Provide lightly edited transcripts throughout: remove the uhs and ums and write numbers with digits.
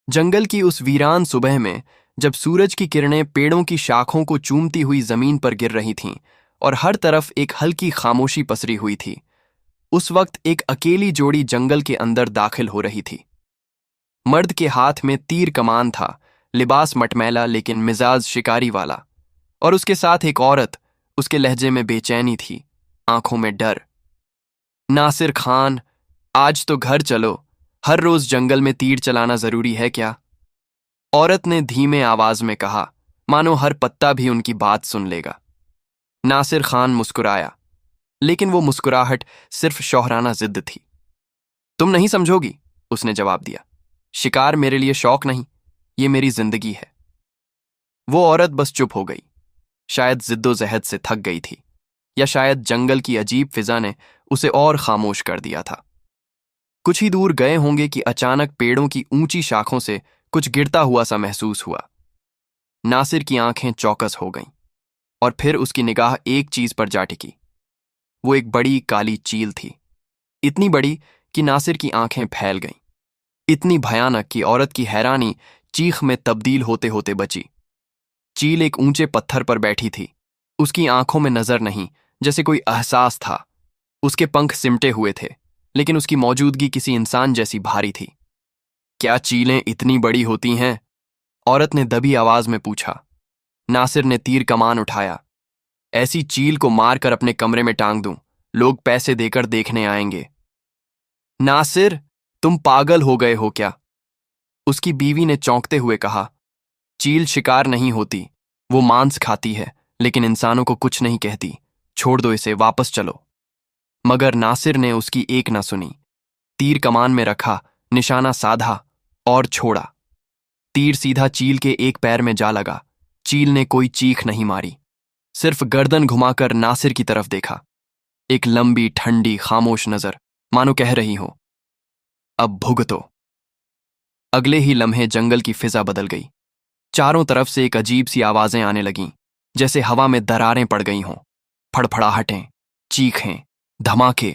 जंगल की उस वीरान सुबह में जब सूरज की किरणें पेड़ों की शाखों को चूमती हुई जमीन पर गिर रही थीं और हर तरफ एक हल्की खामोशी पसरी हुई थी, उस वक्त एक अकेली जोड़ी जंगल के अंदर दाखिल हो रही थी। मर्द के हाथ में तीर कमान था, लिबास मटमैला लेकिन मिजाज शिकारी वाला। और उसके साथ एक औरत, उसके लहजे में बेचैनी थी, आंखों में डर। नासिर खान, आज तो घर चलो। हर रोज जंगल में तीर चलाना जरूरी है क्या? औरत ने धीमे आवाज में कहा, मानो हर पत्ता भी उनकी बात सुन लेगा। नासिर खान मुस्कुराया, लेकिन वो मुस्कुराहट सिर्फ शौहराना जिद थी। तुम नहीं समझोगी, उसने जवाब दिया। शिकार मेरे लिए शौक नहीं, ये मेरी जिंदगी है। वो औरत बस चुप हो गई। शायद जिद्दोजहद से थक गई थी, या शायद जंगल की अजीब फिजा ने उसे और खामोश कर दिया था। कुछ ही दूर गए होंगे कि अचानक पेड़ों की ऊंची शाखों से कुछ गिरता हुआ सा महसूस हुआ। नासिर की आंखें चौकस हो गईं, और फिर उसकी निगाह एक चीज पर जा टिकी। वो एक बड़ी काली चील थी, इतनी बड़ी कि नासिर की आंखें फैल गईं, इतनी भयानक कि औरत की हैरानी चीख में तब्दील होते होते बची। चील एक ऊंचे पत्थर पर बैठी थी। उसकी आंखों में नजर नहीं, जैसे कोई एहसास था। उसके पंख सिमटे हुए थे, लेकिन उसकी मौजूदगी किसी इंसान जैसी भारी थी। क्या चीलें इतनी बड़ी होती हैं? औरत ने दबी आवाज में पूछा। नासिर ने तीर कमान उठाया। ऐसी चील को मारकर अपने कमरे में टांग दूं, लोग पैसे देकर देखने आएंगे। नासिर, तुम पागल हो गए हो क्या? उसकी बीवी ने चौंकते हुए कहा। चील शिकार नहीं होती, वो मांस खाती है, लेकिन इंसानों को कुछ नहीं कहती। छोड़ दो इसे, वापस चलो। मगर नासिर ने उसकी एक न सुनी। तीर कमान में रखा, निशाना साधा और छोड़ा। तीर सीधा चील के एक पैर में जा लगा। चील ने कोई चीख नहीं मारी, सिर्फ गर्दन घुमाकर नासिर की तरफ देखा। एक लंबी ठंडी खामोश नजर, मानो कह रही हो, अब भुगतो। अगले ही लम्हे जंगल की फिजा बदल गई। चारों तरफ से एक अजीब सी आवाजें आने लगीं, जैसे हवा में दरारें पड़ गई हों। फड़फड़ाहटें, चीखें, धमाके।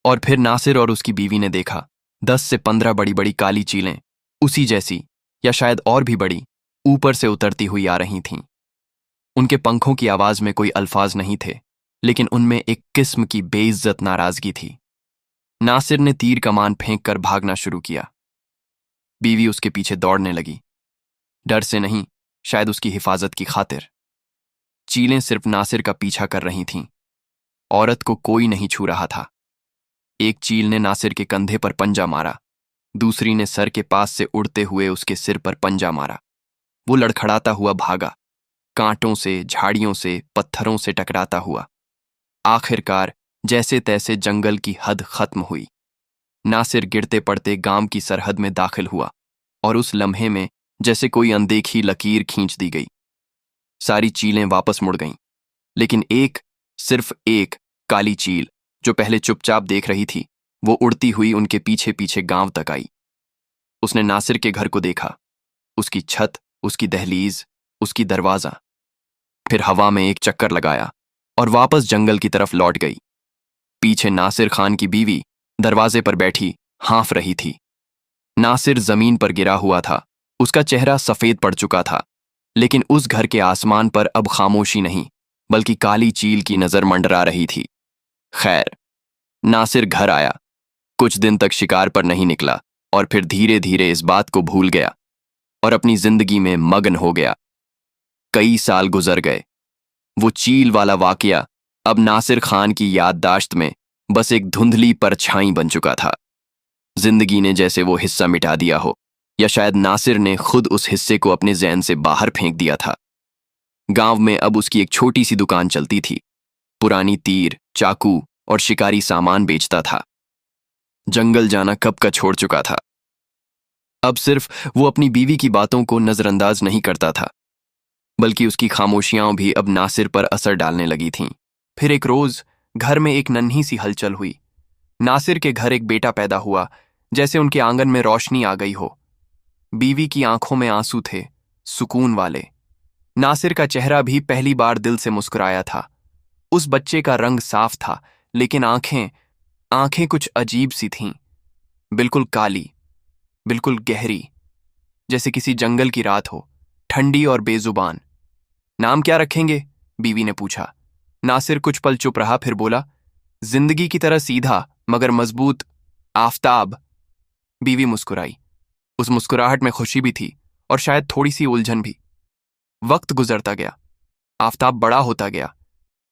और फिर नासिर और उसकी बीवी ने देखा 10 से 15 बड़ी बड़ी काली चीलें, उसी जैसी या शायद और भी बड़ी, ऊपर से उतरती हुई आ रही थीं। उनके पंखों की आवाज में कोई अल्फाज नहीं थे, लेकिन उनमें एक किस्म की बेइज्जत नाराजगी थी। नासिर ने तीर कमान फेंक कर भागना शुरू किया। बीवी उसके पीछे दौड़ने लगी, डर से नहीं, शायद उसकी हिफाजत की खातिर। चीलें सिर्फ नासिर का पीछा कर रही थीं। औरत को कोई नहीं छू रहा था। एक चील ने नासिर के कंधे पर पंजा मारा, दूसरी ने सर के पास से उड़ते हुए उसके सिर पर पंजा मारा। वो लड़खड़ाता हुआ भागा, कांटों से, झाड़ियों से, पत्थरों से टकराता हुआ। आखिरकार जैसे तैसे जंगल की हद खत्म हुई। नासिर गिरते पड़ते गांव की सरहद में दाखिल हुआ, और उस लम्हे में जैसे कोई अनदेखी लकीर खींच दी गई। सारी चीलें वापस मुड़ गईं, लेकिन एक, सिर्फ एक काली चील, जो पहले चुपचाप देख रही थी, वो उड़ती हुई उनके पीछे पीछे गांव तक आई। उसने नासिर के घर को देखा, उसकी छत, उसकी दहलीज, उसकी दरवाजा। फिर हवा में एक चक्कर लगाया और वापस जंगल की तरफ लौट गई। पीछे नासिर खान की बीवी दरवाजे पर बैठी हाँफ रही थी। नासिर जमीन पर गिरा हुआ था, उसका चेहरा सफेद पड़ चुका था, लेकिन उस घर के आसमान पर अब खामोशी नहीं, बल्कि काली चील की नजर मंडरा रही थी। खैर, नासिर घर आया, कुछ दिन तक शिकार पर नहीं निकला, और फिर धीरे धीरे इस बात को भूल गया और अपनी जिंदगी में मगन हो गया। कई साल गुजर गए। वो चील वाला वाकया अब नासिर खान की याददाश्त में बस एक धुंधली परछाई बन चुका था। जिंदगी ने जैसे वो हिस्सा मिटा दिया हो, या शायद नासिर ने खुद उस हिस्से को अपने ज़हन से बाहर फेंक दिया था। गांव में अब उसकी एक छोटी सी दुकान चलती थी। पुरानी तीर, चाकू और शिकारी सामान बेचता था। जंगल जाना कब का छोड़ चुका था। अब सिर्फ वो अपनी बीवी की बातों को नजरअंदाज नहीं करता था, बल्कि उसकी खामोशियां भी अब नासिर पर असर डालने लगी थीं। फिर एक रोज घर में एक नन्ही सी हलचल हुई। नासिर के घर एक बेटा पैदा हुआ, जैसे उनके आंगन में रोशनी आ गई हो। बीवी की आंखों में आंसू थे, सुकून वाले। नासिर का चेहरा भी पहली बार दिल से मुस्कुराया था। उस बच्चे का रंग साफ था, लेकिन आंखें आंखें कुछ अजीब सी थीं, बिल्कुल काली, बिल्कुल गहरी, जैसे किसी जंगल की रात हो, ठंडी और बेजुबान। नाम क्या रखेंगे? बीवी ने पूछा। नासिर कुछ पल चुप रहा, फिर बोला, जिंदगी की तरह सीधा मगर मजबूत, आफताब। बीवी मुस्कुराई। उस मुस्कुराहट में खुशी भी थी और शायद थोड़ी सी उलझन भी। वक्त गुजरता गया। आफताब बड़ा होता गया।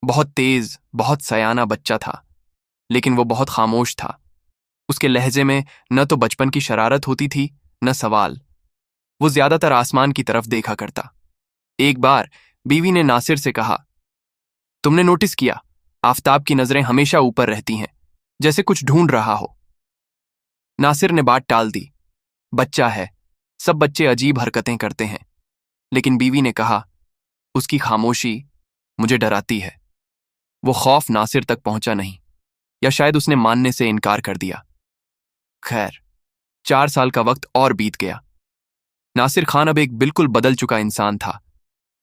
बहुत तेज, बहुत सयाना बच्चा था, लेकिन वो बहुत खामोश था। उसके लहजे में न तो बचपन की शरारत होती थी, न सवाल। वो ज्यादातर आसमान की तरफ देखा करता। एक बार बीवी ने नासिर से कहा, तुमने नोटिस किया, आफताब की नजरें हमेशा ऊपर रहती हैं, जैसे कुछ ढूंढ रहा हो। नासिर ने बात टाल दी। बच्चा है, सब बच्चे अजीब हरकतें करते हैं। लेकिन बीवी ने कहा, उसकी खामोशी मुझे डराती है। वो खौफ नासिर तक पहुंचा नहीं, या शायद उसने मानने से इनकार कर दिया। खैर, 4 साल का वक्त और बीत गया। नासिर खान अब एक बिल्कुल बदल चुका इंसान था।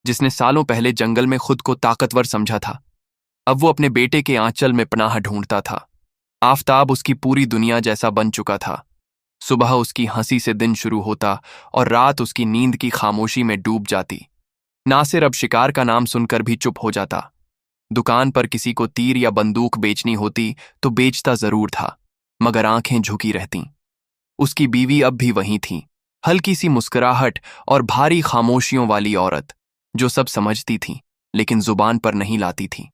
जिसने सालों पहले जंगल में खुद को ताकतवर समझा था, अब वो अपने बेटे के आंचल में पनाह ढूंढता था। आफताब उसकी पूरी दुनिया जैसा बन चुका था। सुबह उसकी हंसी से दिन शुरू होता और रात उसकी नींद की खामोशी में डूब जाती। नासिर अब शिकार का नाम सुनकर भी चुप हो जाता। दुकान पर किसी को तीर या बंदूक बेचनी होती तो बेचता जरूर था, मगर आंखें झुकी रहतीं। उसकी बीवी अब भी वहीं थी, हल्की सी मुस्कुराहट और भारी खामोशियों वाली औरत, जो सब समझती थी लेकिन जुबान पर नहीं लाती थी।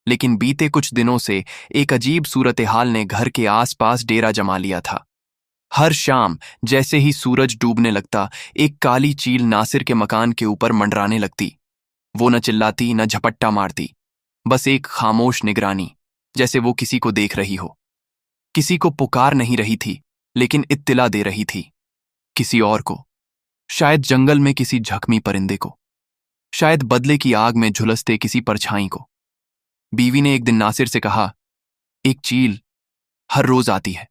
लेकिन बीते कुछ दिनों से एक अजीब सूरत हाल ने घर के आसपास डेरा जमा लिया था। हर शाम जैसे ही सूरज डूबने लगता, एक काली चील नासिर के मकान के ऊपर मंडराने लगती। वो न चिल्लाती न झपट्टा मारती, बस एक खामोश निगरानी, जैसे वो किसी को देख रही हो। किसी को पुकार नहीं रही थी, लेकिन इत्तिला दे रही थी। किसी और को, शायद जंगल में किसी जख्मी परिंदे को, शायद बदले की आग में झुलसते किसी परछाई को। बीवी ने एक दिन नासिर से कहा, एक चील हर रोज आती है,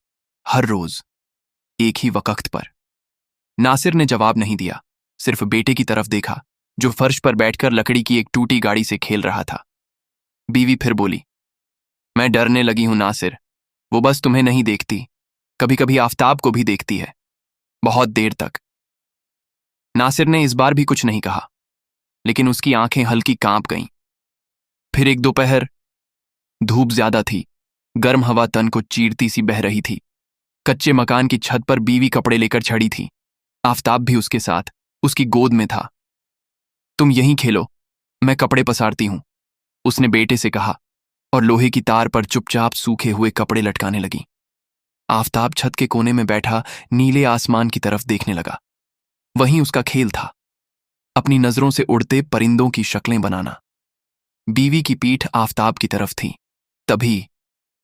हर रोज, एक ही वक्त पर। नासिर ने जवाब नहीं दिया, सिर्फ बेटे की तरफ देखा, जो फर्श पर बैठकर लकड़ी की एक टूटी गाड़ी से खेल रहा था। बीवी फिर बोली, मैं डरने लगी हूं नासिर, वो बस तुम्हें नहीं देखती, कभी कभी आफताब को भी देखती है, बहुत देर तक। नासिर ने इस बार भी कुछ नहीं कहा, लेकिन उसकी आंखें हल्की कांप गईं। फिर एक दोपहर, धूप ज्यादा थी, गर्म हवा तन को चीरती सी बह रही थी। कच्चे मकान की छत पर बीवी कपड़े लेकर चढ़ी थी। आफताब भी उसके साथ, उसकी गोद में था। तुम यहीं खेलो, मैं कपड़े पसारती हूं, उसने बेटे से कहा, और लोहे की तार पर चुपचाप सूखे हुए कपड़े लटकाने लगी। आफताब छत के कोने में बैठा नीले आसमान की तरफ देखने लगा। वहीं उसका खेल था, अपनी नजरों से उड़ते परिंदों की शक्लें बनाना। बीवी की पीठ आफताब की तरफ थी। तभी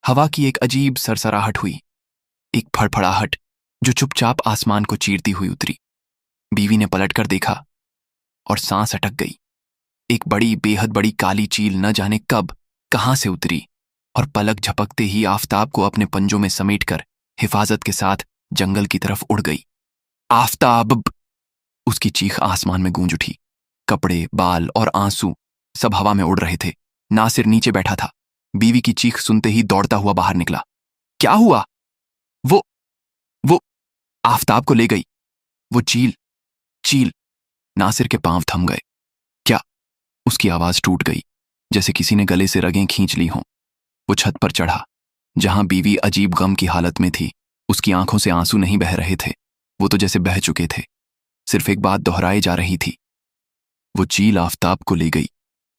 हवा की एक अजीब सरसराहट हुई, एक फड़फड़ाहट जो चुपचाप आसमान को चीरती हुई उतरी। बीवी ने पलटकर देखा और सांस अटक गई। एक बड़ी, बेहद बड़ी काली चील न जाने कब, कहां से उतरी और पलक झपकते ही आफताब को अपने पंजों में समेटकर हिफाजत के साथ जंगल की तरफ उड़ गई। आफताब! उसकी चीख आसमान में गूंज उठी। कपड़े, बाल और आंसू सब हवा में उड़ रहे थे। नासिर नीचे बैठा था। बीवी की चीख सुनते ही दौड़ता हुआ बाहर निकला। क्या हुआ? वो आफताब को ले गई, वो चील। चील! नासिर के पांव थम गए। क्या? उसकी आवाज टूट गई, जैसे किसी ने गले से रगें खींच ली हों। वो छत पर चढ़ा, जहां बीवी अजीब गम की हालत में थी। उसकी आंखों से आंसू नहीं बह रहे थे, वो तो जैसे बह चुके थे। सिर्फ एक बात दोहराई जा रही थी, वो चील आफताब को ले गई,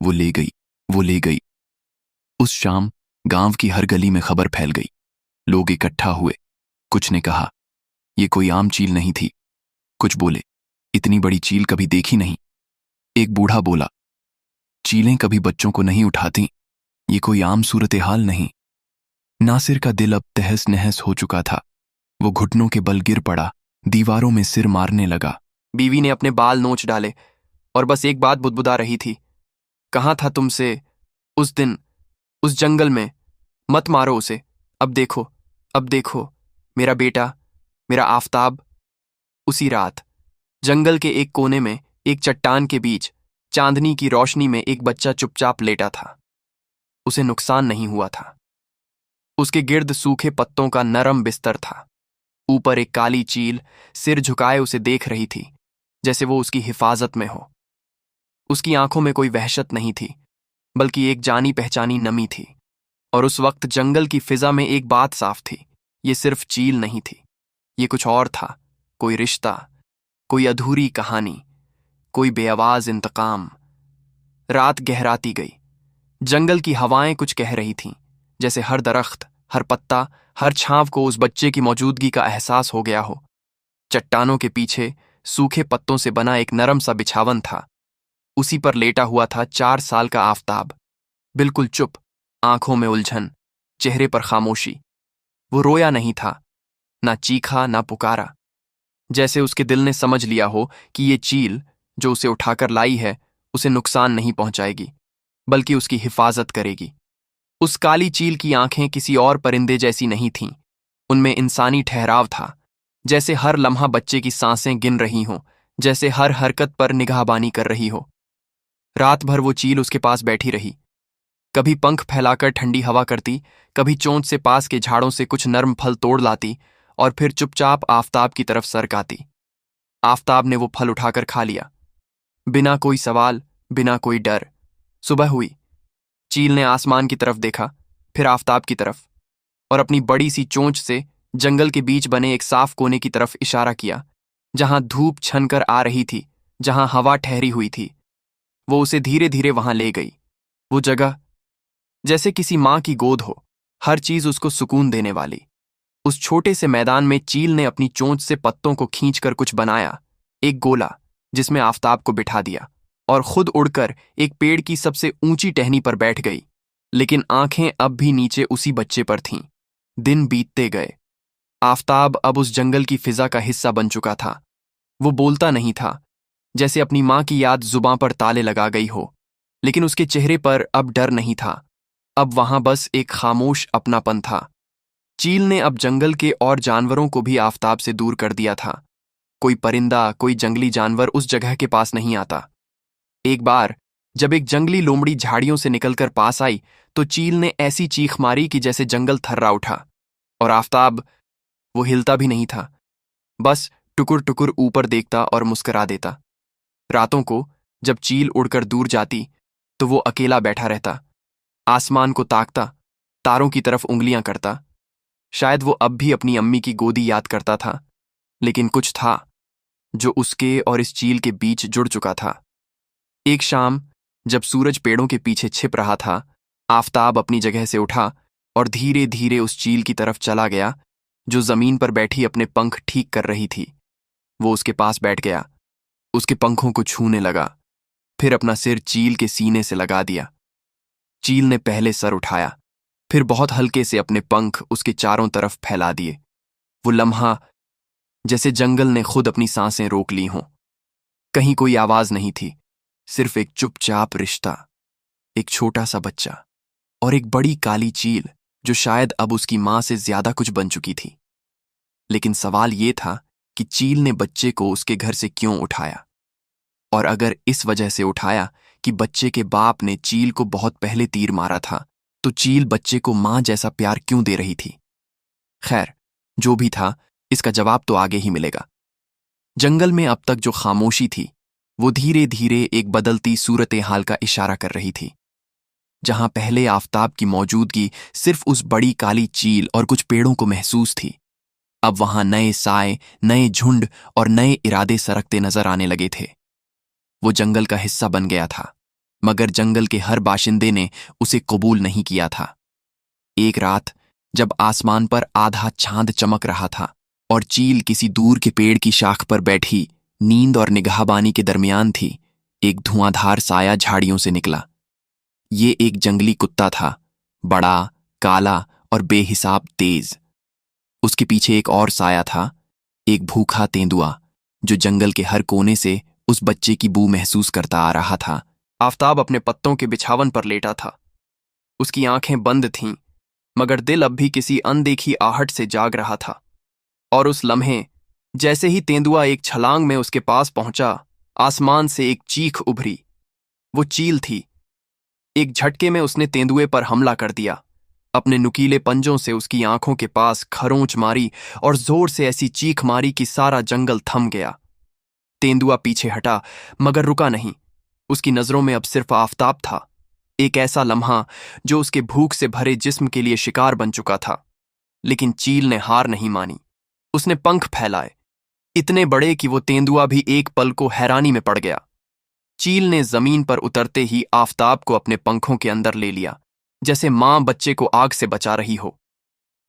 वो ले गई, वो ले गई। उस शाम गांव की हर गली में खबर फैल गई। लोग इकट्ठा हुए। कुछ ने कहा, ये कोई आम चील नहीं थी। कुछ बोले, इतनी बड़ी चील कभी देखी नहीं। एक बूढ़ा बोला, चीलें कभी बच्चों को नहीं उठाती, ये कोई आम सूरत हाल नहीं। नासिर का दिल अब तहस नहस हो चुका था। वो घुटनों के बल गिर पड़ा, दीवारों में सिर मारने लगा। बीवी ने अपने बाल नोच डाले और बस एक बात बुदबुदा रही थी, कहाँ था तुमसे उस दिन, उस जंगल में? मत मारो उसे, अब देखो, अब देखो, मेरा बेटा, मेरा आफताब। उसी रात जंगल के एक कोने में, एक चट्टान के बीच, चांदनी की रोशनी में एक बच्चा चुपचाप लेटा था। उसे नुकसान नहीं हुआ था। उसके गिर्द सूखे पत्तों का नरम बिस्तर था। ऊपर एक काली चील सिर झुकाए उसे देख रही थी। जैसे वो उसकी हिफाजत में हो। उसकी आंखों में कोई वहशत नहीं थी, बल्कि एक जानी पहचानी नमी थी। और उस वक्त जंगल की फिजा में एक बात साफ थी, ये सिर्फ चील नहीं थी, ये कुछ और था। कोई रिश्ता, कोई अधूरी कहानी, कोई बेआवाज इंतकाम। रात गहराती गई। जंगल की हवाएं कुछ कह रही थीं, जैसे हर दरख्त, हर पत्ता, हर छांव को उस बच्चे की मौजूदगी का एहसास हो गया हो। चट्टानों के पीछे सूखे पत्तों से बना एक नरम सा बिछावन था। उसी पर लेटा हुआ था 4 साल का आफताब, बिल्कुल चुप, आंखों में उलझन, चेहरे पर खामोशी। वो रोया नहीं था, ना चीखा ना पुकारा। जैसे उसके दिल ने समझ लिया हो कि ये चील जो उसे उठाकर लाई है उसे नुकसान नहीं पहुंचाएगी, बल्कि उसकी हिफाजत करेगी। उस काली चील की आंखें किसी और परिंदे जैसी नहीं थीं, उनमें इंसानी ठहराव था। जैसे हर लम्हा बच्चे की सांसें गिन रही हों, जैसे हर हरकत पर निगाहबानी कर रही हो। रात भर वो चील उसके पास बैठी रही, कभी पंख फैलाकर ठंडी हवा करती, कभी चोंच से पास के झाड़ों से कुछ नर्म फल तोड़ लाती और फिर चुपचाप आफताब की तरफ सरकाती। आफताब ने वो फल उठाकर खा लिया, बिना कोई सवाल, बिना कोई डर। सुबह हुई। चील ने आसमान की तरफ देखा, फिर आफताब की तरफ, और अपनी बड़ी सी चोंच से जंगल के बीच बने एक साफ कोने की तरफ इशारा किया, जहां धूप छनकर आ रही थी, जहां हवा ठहरी हुई थी। वो उसे धीरे धीरे वहां ले गई। वो जगह जैसे किसी माँ की गोद हो, हर चीज उसको सुकून देने वाली। उस छोटे से मैदान में चील ने अपनी चोंच से पत्तों को खींचकर कुछ बनाया, एक गोला, जिसमें आफताब को बिठा दिया, और खुद उड़कर एक पेड़ की सबसे ऊंची टहनी पर बैठ गई। लेकिन आंखें अब भी नीचे उसी बच्चे पर थीं। दिन बीतते गए। आफताब अब उस जंगल की फिजा का हिस्सा बन चुका था। वो बोलता नहीं था, जैसे अपनी माँ की याद जुबां पर ताले लगा गई हो, लेकिन उसके चेहरे पर अब डर नहीं था। अब वहां बस एक खामोश अपनापन था। चील ने अब जंगल के और जानवरों को भी आफताब से दूर कर दिया था। कोई परिंदा, कोई जंगली जानवर उस जगह के पास नहीं आता। एक बार जब एक जंगली लोमड़ी झाड़ियों से निकलकर पास आई, तो चील ने ऐसी चीख मारी कि जैसे जंगल थर्रा उठा। और आफताब, वो हिलता भी नहीं था, बस टुकुर टुकुर ऊपर देखता और मुस्कुरा देता। रातों को जब चील उड़कर दूर जाती, तो वो अकेला बैठा रहता, आसमान को ताकता, तारों की तरफ उंगलियां करता। शायद वो अब भी अपनी अम्मी की गोदी याद करता था, लेकिन कुछ था जो उसके और इस चील के बीच जुड़ चुका था। एक शाम जब सूरज पेड़ों के पीछे छिप रहा था, आफताब अपनी जगह से उठा और धीरे धीरे उस चील की तरफ चला गया जो जमीन पर बैठी अपने पंख ठीक कर रही थी। वो उसके पास बैठ गया, उसके पंखों को छूने लगा, फिर अपना सिर चील के सीने से लगा दिया। चील ने पहले सर उठाया, फिर बहुत हल्के से अपने पंख उसके चारों तरफ फैला दिए। वो लम्हा जैसे जंगल ने खुद अपनी सांसें रोक ली हों। कहीं कोई आवाज नहीं थी, सिर्फ एक चुपचाप रिश्ता, एक छोटा सा बच्चा और एक बड़ी काली चील जो शायद अब उसकी मां से ज्यादा कुछ बन चुकी थी। लेकिन सवाल ये था कि चील ने बच्चे को उसके घर से क्यों उठाया, और अगर इस वजह से उठाया कि बच्चे के बाप ने चील को बहुत पहले तीर मारा था, तो चील बच्चे को मां जैसा प्यार क्यों दे रही थी। खैर, जो भी था, इसका जवाब तो आगे ही मिलेगा। जंगल में अब तक जो खामोशी थी, वो धीरे धीरे एक बदलती सूरत हाल का इशारा कर रही थी। जहां पहले आफताब की मौजूदगी सिर्फ उस बड़ी काली चील और कुछ पेड़ों को महसूस थी, अब वहां नए साए, नए झुंड और नए इरादे सरकते नजर आने लगे थे। वो जंगल का हिस्सा बन गया था, मगर जंगल के हर बाशिंदे ने उसे कबूल नहीं किया था। एक रात जब आसमान पर आधा चांद चमक रहा था और चील किसी दूर के पेड़ की शाख पर बैठी नींद और निगाहबानी के दरमियान थी, एक धुआंधार साया झाड़ियों से निकला। ये एक जंगली कुत्ता था, बड़ा, काला और बेहिसाब तेज। उसके पीछे एक और साया था, एक भूखा तेंदुआ जो जंगल के हर कोने से उस बच्चे की बू महसूस करता आ रहा था। आफताब अपने पत्तों के बिछावन पर लेटा था। उसकी आंखें बंद थीं, मगर दिल अब भी किसी अनदेखी आहट से जाग रहा था। और उस लम्हे, जैसे ही तेंदुआ एक छलांग में उसके पास पहुंचा, आसमान से एक चीख उभरी। वो चील थी। एक झटके में उसने तेंदुए पर हमला कर दिया, अपने नुकीले पंजों से उसकी आंखों के पास खरोंच मारी और जोर से ऐसी चीख मारी कि सारा जंगल थम गया। तेंदुआ पीछे हटा, मगर रुका नहीं। उसकी नजरों में अब सिर्फ आफताब था, एक ऐसा लम्हा जो उसके भूख से भरे जिस्म के लिए शिकार बन चुका था। लेकिन चील ने हार नहीं मानी। उसने पंख फैलाए, इतने बड़े कि वो तेंदुआ भी एक पल को हैरानी में पड़ गया। चील ने जमीन पर उतरते ही आफताब को अपने पंखों के अंदर ले लिया, जैसे मां बच्चे को आग से बचा रही हो।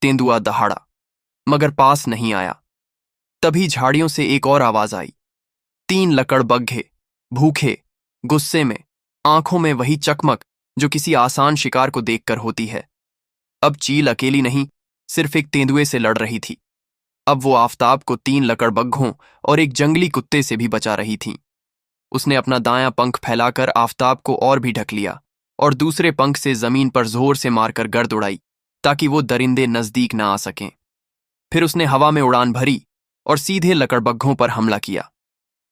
तेंदुआ दहाड़ा, मगर पास नहीं आया। तभी झाड़ियों से एक और आवाज आई। 3 लकड़बग्घे, भूखे, गुस्से में, आंखों में वही चकमक जो किसी आसान शिकार को देखकर होती है। अब चील अकेली नहीं, सिर्फ एक तेंदुए से लड़ रही थी। अब वो आफताब को 3 लकड़बग्घों और एक जंगली कुत्ते से भी बचा रही थी। उसने अपना दायां पंख फैलाकर आफताब को और भी ढक लिया और दूसरे पंख से जमीन पर जोर से मारकर गर्द उड़ाई, ताकि वो दरिंदे नजदीक न आ सकें। फिर उसने हवा में उड़ान भरी और सीधे लकड़बग्घों पर हमला किया।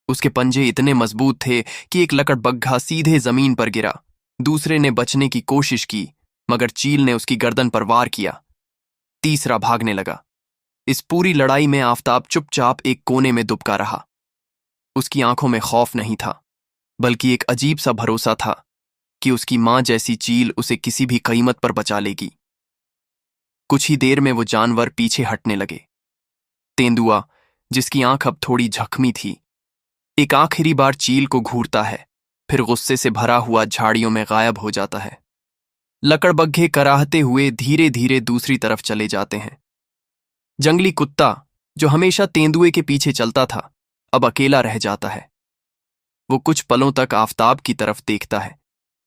उसके पंजे इतने मजबूत थे कि एक लकड़बग्घा सीधे जमीन पर गिरा। दूसरे ने बचने की कोशिश की, मगर चील ने उसकी गर्दन पर वार किया। तीसरा भागने लगा। इस पूरी लड़ाई में आफताब चुपचाप एक कोने में दुबका रहा। उसकी आंखों में खौफ नहीं था, बल्कि एक अजीब सा भरोसा था कि उसकी मां जैसी चील उसे किसी भी कीमत पर बचा लेगी। कुछ ही देर में वो जानवर पीछे हटने लगे। तेंदुआ, जिसकी आंख अब थोड़ी झकमी थी, एक आखिरी बार चील को घूरता है, फिर गुस्से से भरा हुआ झाड़ियों में गायब हो जाता है। लकड़बग्घे कराहते हुए धीरे धीरे दूसरी तरफ चले जाते हैं। जंगली कुत्ता, जो हमेशा तेंदुए के पीछे चलता था, अब अकेला रह जाता है। वो कुछ पलों तक आफताब की तरफ देखता है,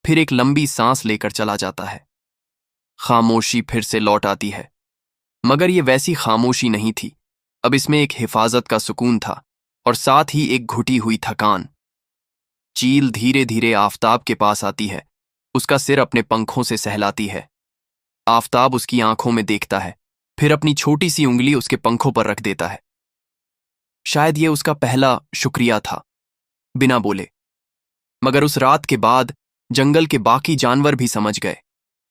फिर एक लंबी सांस लेकर चला जाता है। खामोशी फिर से लौट आती है, मगर ये वैसी खामोशी नहीं थी। अब इसमें एक हिफाजत का सुकून था और साथ ही एक घुटी हुई थकान। चील धीरे धीरे आफताब के पास आती है, उसका सिर अपने पंखों से सहलाती है। आफताब उसकी आंखों में देखता है, फिर अपनी छोटी सी उंगली उसके पंखों पर रख देता है। शायद ये उसका पहला शुक्रिया था, बिना बोले। मगर उस रात के बाद जंगल के बाकी जानवर भी समझ गए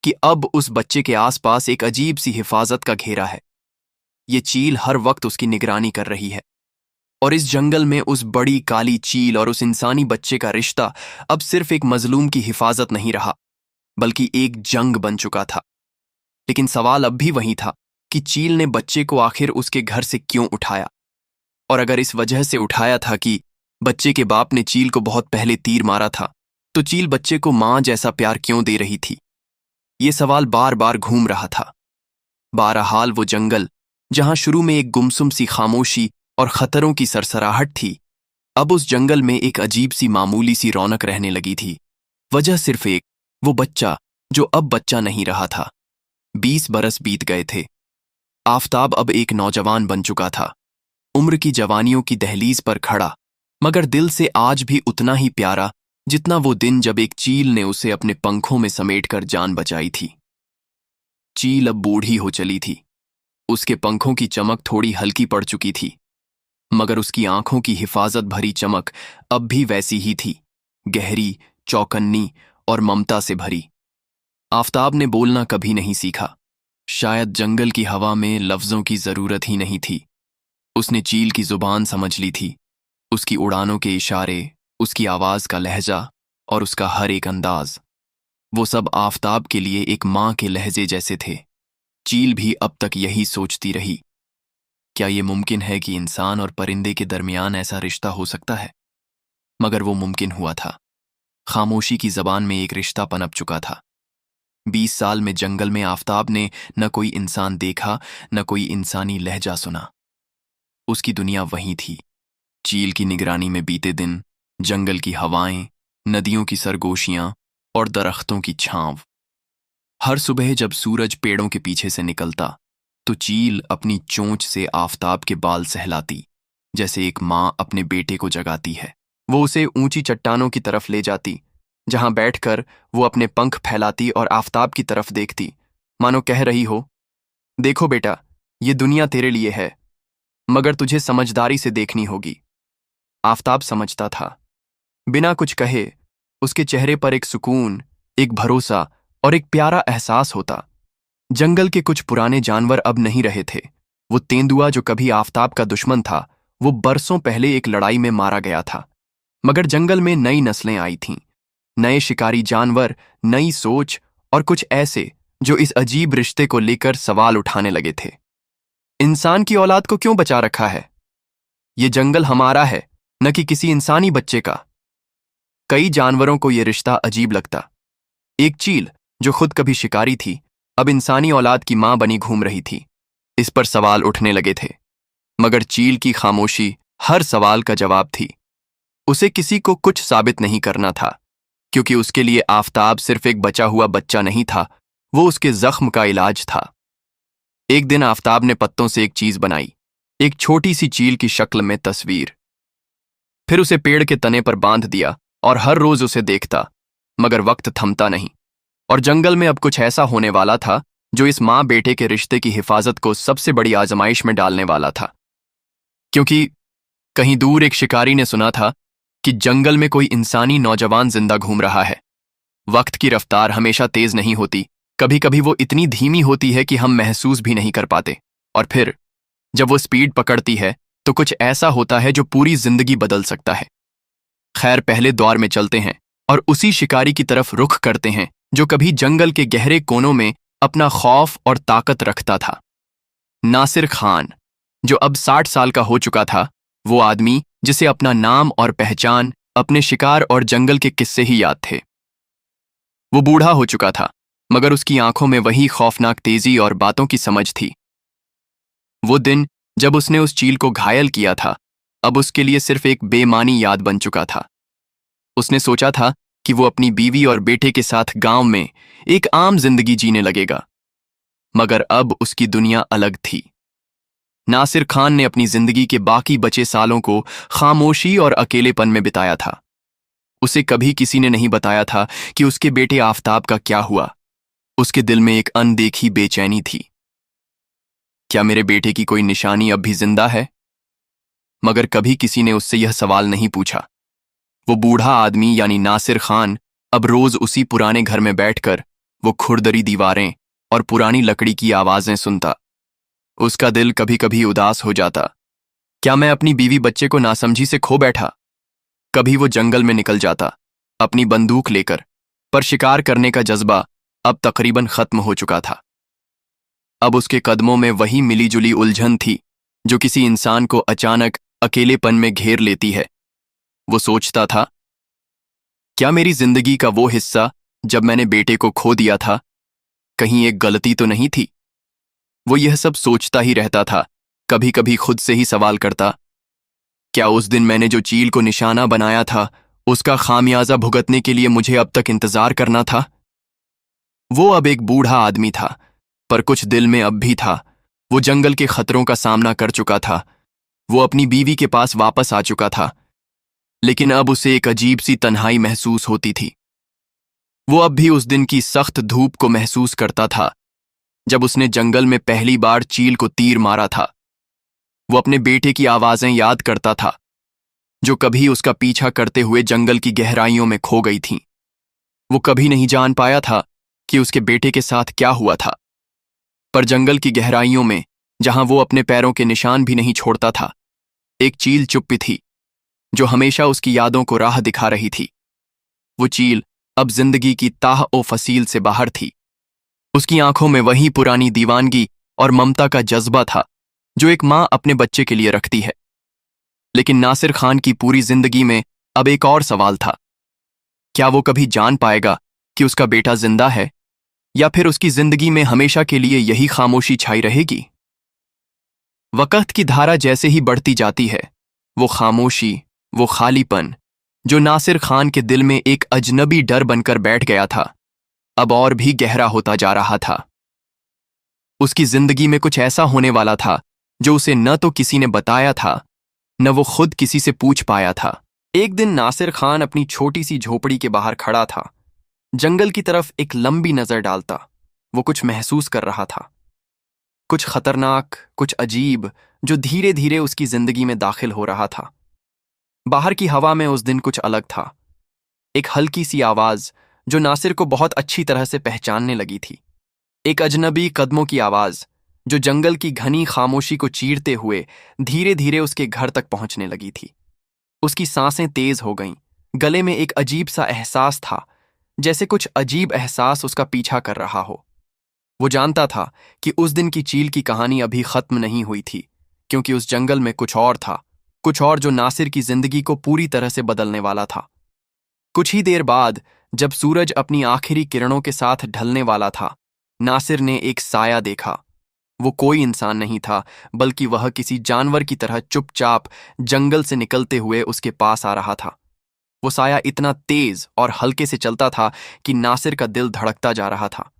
कि अब उस बच्चे के आसपास एक अजीब सी हिफाजत का घेरा है। ये चील हर वक्त उसकी निगरानी कर रही है, और इस जंगल में उस बड़ी काली चील और उस इंसानी बच्चे का रिश्ता अब सिर्फ एक मजलूम की हिफाजत नहीं रहा, बल्कि एक जंग बन चुका था। लेकिन सवाल अब भी वही था कि चील ने बच्चे को आखिर उसके घर से क्यों उठाया, और अगर इस वजह से उठाया था कि बच्चे के बाप ने चील को बहुत पहले तीर मारा था, तो चील बच्चे को मां जैसा प्यार क्यों दे रही थी। ये सवाल बार बार घूम रहा था। बहरहाल वो जंगल, जहां शुरू में एक गुमसुम सी खामोशी और खतरों की सरसराहट थी, अब उस जंगल में एक अजीब सी मामूली सी रौनक रहने लगी थी। वजह सिर्फ एक, वो बच्चा जो अब बच्चा नहीं रहा था। 20 बरस बीत गए थे। आफताब अब एक नौजवान बन चुका था, उम्र की जवानियों की दहलीज पर खड़ा, मगर दिल से आज भी उतना ही प्यारा जितना वो दिन जब एक चील ने उसे अपने पंखों में समेटकर जान बचाई थी। चील अब बूढ़ी हो चली थी। उसके पंखों की चमक थोड़ी हल्की पड़ चुकी थी, मगर उसकी आंखों की हिफाजत भरी चमक अब भी वैसी ही थी, गहरी, चौकन्नी और ममता से भरी। आफताब ने बोलना कभी नहीं सीखा। शायद जंगल की हवा में लफ्जों की जरूरत ही नहीं थी। उसने चील की जुबान समझ ली थी, उसकी उड़ानों के इशारे, उसकी आवाज का लहजा और उसका हर एक अंदाज। वो सब आफताब के लिए एक मां के लहजे जैसे थे। चील भी अब तक यही सोचती रही, क्या ये मुमकिन है कि इंसान और परिंदे के दरमियान ऐसा रिश्ता हो सकता है? मगर वो मुमकिन हुआ था। खामोशी की जबान में एक रिश्ता पनप चुका था। 20 साल में जंगल में आफताब ने न कोई इंसान देखा, न कोई इंसानी लहजा सुना। उसकी दुनिया वहीं थी, चील की निगरानी में बीते दिन, जंगल की हवाएं, नदियों की सरगोशियां और दरख्तों की छांव। हर सुबह जब सूरज पेड़ों के पीछे से निकलता, तो चील अपनी चोंच से आफताब के बाल सहलाती, जैसे एक मां अपने बेटे को जगाती है। वो उसे ऊंची चट्टानों की तरफ ले जाती, जहां बैठकर वो अपने पंख फैलाती और आफताब की तरफ देखती, मानो कह रही हो, देखो बेटा, ये दुनिया तेरे लिए है, मगर तुझे समझदारी से देखनी होगी। आफताब समझता था। बिना कुछ कहे उसके चेहरे पर एक सुकून, एक भरोसा और एक प्यारा एहसास होता। जंगल के कुछ पुराने जानवर अब नहीं रहे थे। वो तेंदुआ जो कभी आफताब का दुश्मन था, वो बरसों पहले एक लड़ाई में मारा गया था। मगर जंगल में नई नस्लें आई थीं, नए शिकारी जानवर, नई सोच और कुछ ऐसे जो इस अजीब रिश्ते को लेकर सवाल उठाने लगे थे। इंसान की औलाद को क्यों बचा रखा है? ये जंगल हमारा है, न कि किसी इंसानी बच्चे का। कई जानवरों को यह रिश्ता अजीब लगता। एक चील जो खुद कभी शिकारी थी, अब इंसानी औलाद की मां बनी घूम रही थी। इस पर सवाल उठने लगे थे, मगर चील की खामोशी हर सवाल का जवाब थी। उसे किसी को कुछ साबित नहीं करना था, क्योंकि उसके लिए आफताब सिर्फ एक बचा हुआ बच्चा नहीं था, वो उसके जख्म का इलाज था। एक दिन आफताब ने पत्तों से एक चीज बनाई, एक छोटी सी चील की शक्ल में तस्वीर। फिर उसे पेड़ के तने पर बांध दिया और हर रोज उसे देखता, मगर वक्त थमता नहीं। और जंगल में अब कुछ ऐसा होने वाला था जो इस माँ बेटे के रिश्ते की हिफाजत को सबसे बड़ी आजमाइश में डालने वाला था। क्योंकि कहीं दूर एक शिकारी ने सुना था कि जंगल में कोई इंसानी नौजवान जिंदा घूम रहा है। वक्त की रफ्तार हमेशा तेज नहीं होती, कभी कभी वो इतनी धीमी होती है कि हम महसूस भी नहीं कर पाते, और फिर जब वो स्पीड पकड़ती है तो कुछ ऐसा होता है जो पूरी जिंदगी बदल सकता है। खैर, पहले दौर में चलते हैं और उसी शिकारी की तरफ रुख करते हैं जो कभी जंगल के गहरे कोनों में अपना खौफ और ताकत रखता था। नासिर खान, जो अब 60 साल का हो चुका था, वो आदमी जिसे अपना नाम और पहचान अपने शिकार और जंगल के किस्से ही याद थे। वो बूढ़ा हो चुका था, मगर उसकी आंखों में वही खौफनाक तेजी और बातों की समझ थी। वो दिन जब उसने उस चील को घायल किया था, अब उसके लिए सिर्फ एक बेमानी याद बन चुका था। उसने सोचा था कि वो अपनी बीवी और बेटे के साथ गांव में एक आम जिंदगी जीने लगेगा, मगर अब उसकी दुनिया अलग थी। नासिर खान ने अपनी जिंदगी के बाकी बचे सालों को खामोशी और अकेलेपन में बिताया था। उसे कभी किसी ने नहीं बताया था कि उसके बेटे आफताब का क्या हुआ। उसके दिल में एक अनदेखी बेचैनी थी। क्या मेरे बेटे की कोई निशानी अब भी जिंदा है? मगर कभी किसी ने उससे यह सवाल नहीं पूछा। वो बूढ़ा आदमी यानी नासिर खान अब रोज उसी पुराने घर में बैठकर वो खुरदरी दीवारें और पुरानी लकड़ी की आवाजें सुनता। उसका दिल कभी कभी उदास हो जाता। क्या मैं अपनी बीवी बच्चे को नासमझी से खो बैठा? कभी वो जंगल में निकल जाता अपनी बंदूक लेकर, पर शिकार करने का जज्बा अब तकरीबन खत्म हो चुका था। अब उसके कदमों में वही मिलीजुली उलझन थी जो किसी इंसान को अचानक अकेलेपन में घेर लेती है। वो सोचता था, क्या मेरी जिंदगी का वो हिस्सा जब मैंने बेटे को खो दिया था, कहीं एक गलती तो नहीं थी? वो यह सब सोचता ही रहता था। कभी कभी खुद से ही सवाल करता, क्या उस दिन मैंने जो चील को निशाना बनाया था, उसका खामियाजा भुगतने के लिए मुझे अब तक इंतजार करना था? वो अब एक बूढ़ा आदमी था, पर कुछ दिल में अब भी था। वो जंगल के खतरों का सामना कर चुका था। वो अपनी बीवी के पास वापस आ चुका था, लेकिन अब उसे एक अजीब सी तन्हाई महसूस होती थी। वो अब भी उस दिन की सख्त धूप को महसूस करता था जब उसने जंगल में पहली बार चील को तीर मारा था। वो अपने बेटे की आवाजें याद करता था जो कभी उसका पीछा करते हुए जंगल की गहराइयों में खो गई थीं। वो कभी नहीं जान पाया था कि उसके बेटे के साथ क्या हुआ था, पर जंगल की गहराइयों में, जहां वो अपने पैरों के निशान भी नहीं छोड़ता था, एक चील चुप्पी थी जो हमेशा उसकी यादों को राह दिखा रही थी। वो चील अब जिंदगी की ताह ओ फसील से बाहर थी। उसकी आंखों में वही पुरानी दीवानगी और ममता का जज्बा था जो एक मां अपने बच्चे के लिए रखती है। लेकिन नासिर खान की पूरी जिंदगी में अब एक और सवाल था। क्या वो कभी जान पाएगा कि उसका बेटा जिंदा है, या फिर उसकी जिंदगी में हमेशा के लिए यही खामोशी छाई रहेगी? वक्त की धारा जैसे ही बढ़ती जाती है, वो खामोशी, वो खालीपन जो नासिर खान के दिल में एक अजनबी डर बनकर बैठ गया था, अब और भी गहरा होता जा रहा था। उसकी जिंदगी में कुछ ऐसा होने वाला था जो उसे न तो किसी ने बताया था, न वो खुद किसी से पूछ पाया था। एक दिन नासिर खान अपनी छोटी सी झोपड़ी के बाहर खड़ा था, जंगल की तरफ एक लंबी नजर डालता। वो कुछ महसूस कर रहा था, कुछ खतरनाक, कुछ अजीब, जो धीरे धीरे उसकी जिंदगी में दाखिल हो रहा था। बाहर की हवा में उस दिन कुछ अलग था। एक हल्की सी आवाज जो नासिर को बहुत अच्छी तरह से पहचानने लगी थी। एक अजनबी कदमों की आवाज जो जंगल की घनी खामोशी को चीरते हुए धीरे धीरे उसके घर तक पहुंचने लगी थी। उसकी सांसें तेज हो गईं। गले में एक अजीब सा एहसास था, जैसे कुछ अजीब एहसास उसका पीछा कर रहा हो। वो जानता था कि उस दिन की चील की कहानी अभी खत्म नहीं हुई थी, क्योंकि उस जंगल में कुछ और था, कुछ और जो नासिर की जिंदगी को पूरी तरह से बदलने वाला था। कुछ ही देर बाद, जब सूरज अपनी आखिरी किरणों के साथ ढलने वाला था, नासिर ने एक साया देखा। वो कोई इंसान नहीं था, बल्कि वह किसी जानवर की तरह चुपचाप जंगल से निकलते हुए उसके पास आ रहा था। वो साया इतना तेज और हल्के से चलता था कि नासिर का दिल धड़कता जा रहा था।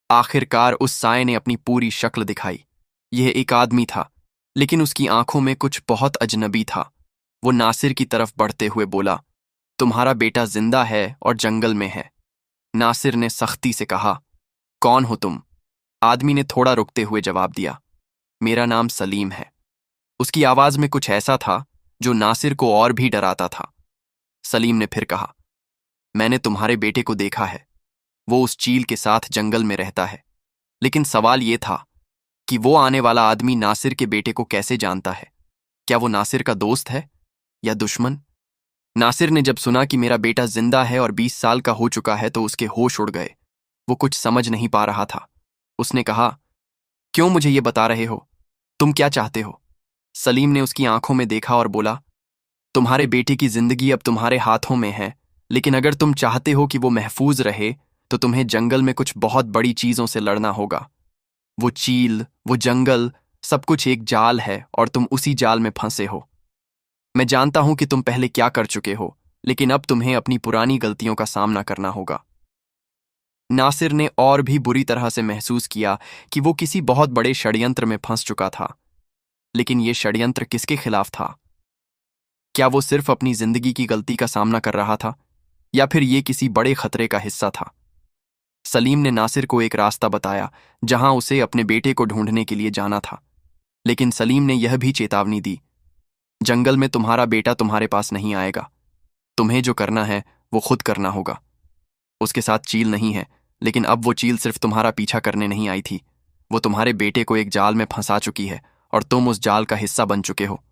आखिरकार उस साये ने अपनी पूरी शक्ल दिखाई। यह एक आदमी था, लेकिन उसकी आंखों में कुछ बहुत अजनबी था। वो नासिर की तरफ बढ़ते हुए बोला, तुम्हारा बेटा जिंदा है और जंगल में है। नासिर ने सख्ती से कहा, कौन हो तुम? आदमी ने थोड़ा रुकते हुए जवाब दिया, मेरा नाम सलीम है। उसकी आवाज में कुछ ऐसा था जो नासिर को और भी डराता था। सलीम ने फिर कहा, मैंने तुम्हारे बेटे को देखा है। वो उस चील के साथ जंगल में रहता है। लेकिन सवाल ये था कि वो आने वाला आदमी नासिर के बेटे को कैसे जानता है? क्या वो नासिर का दोस्त है या दुश्मन? नासिर ने जब सुना कि मेरा बेटा जिंदा है और 20 साल का हो चुका है तो उसके होश उड़ गए। वो कुछ समझ नहीं पा रहा था। उसने कहा, क्यों मुझे ये बता रहे हो? तुम क्या चाहते हो? सलीम ने उसकी आंखों में देखा और बोला, तुम्हारे बेटे की जिंदगी अब तुम्हारे हाथों में है, लेकिन अगर तुम चाहते हो कि वो महफूज रहे तो तुम्हें जंगल में कुछ बहुत बड़ी चीजों से लड़ना होगा। वो चील, वो जंगल, सब कुछ एक जाल है और तुम उसी जाल में फंसे हो। मैं जानता हूं कि तुम पहले क्या कर चुके हो, लेकिन अब तुम्हें अपनी पुरानी गलतियों का सामना करना होगा। नासिर ने और भी बुरी तरह से महसूस किया कि वो किसी बहुत बड़े षड्यंत्र में फंस चुका था। लेकिन ये षड्यंत्र किसके खिलाफ था? क्या वो सिर्फ अपनी जिंदगी की गलती का सामना कर रहा था, या फिर ये किसी बड़े खतरे का हिस्सा था? सलीम ने नासिर को एक रास्ता बताया जहां उसे अपने बेटे को ढूंढने के लिए जाना था। लेकिन सलीम ने यह भी चेतावनी दी, जंगल में तुम्हारा बेटा तुम्हारे पास नहीं आएगा। तुम्हें जो करना है वो खुद करना होगा। उसके साथ चील नहीं है, लेकिन अब वो चील सिर्फ तुम्हारा पीछा करने नहीं आई थी। वो तुम्हारे बेटे को एक जाल में फंसा चुकी है और तुम उस जाल का हिस्सा बन चुके हो।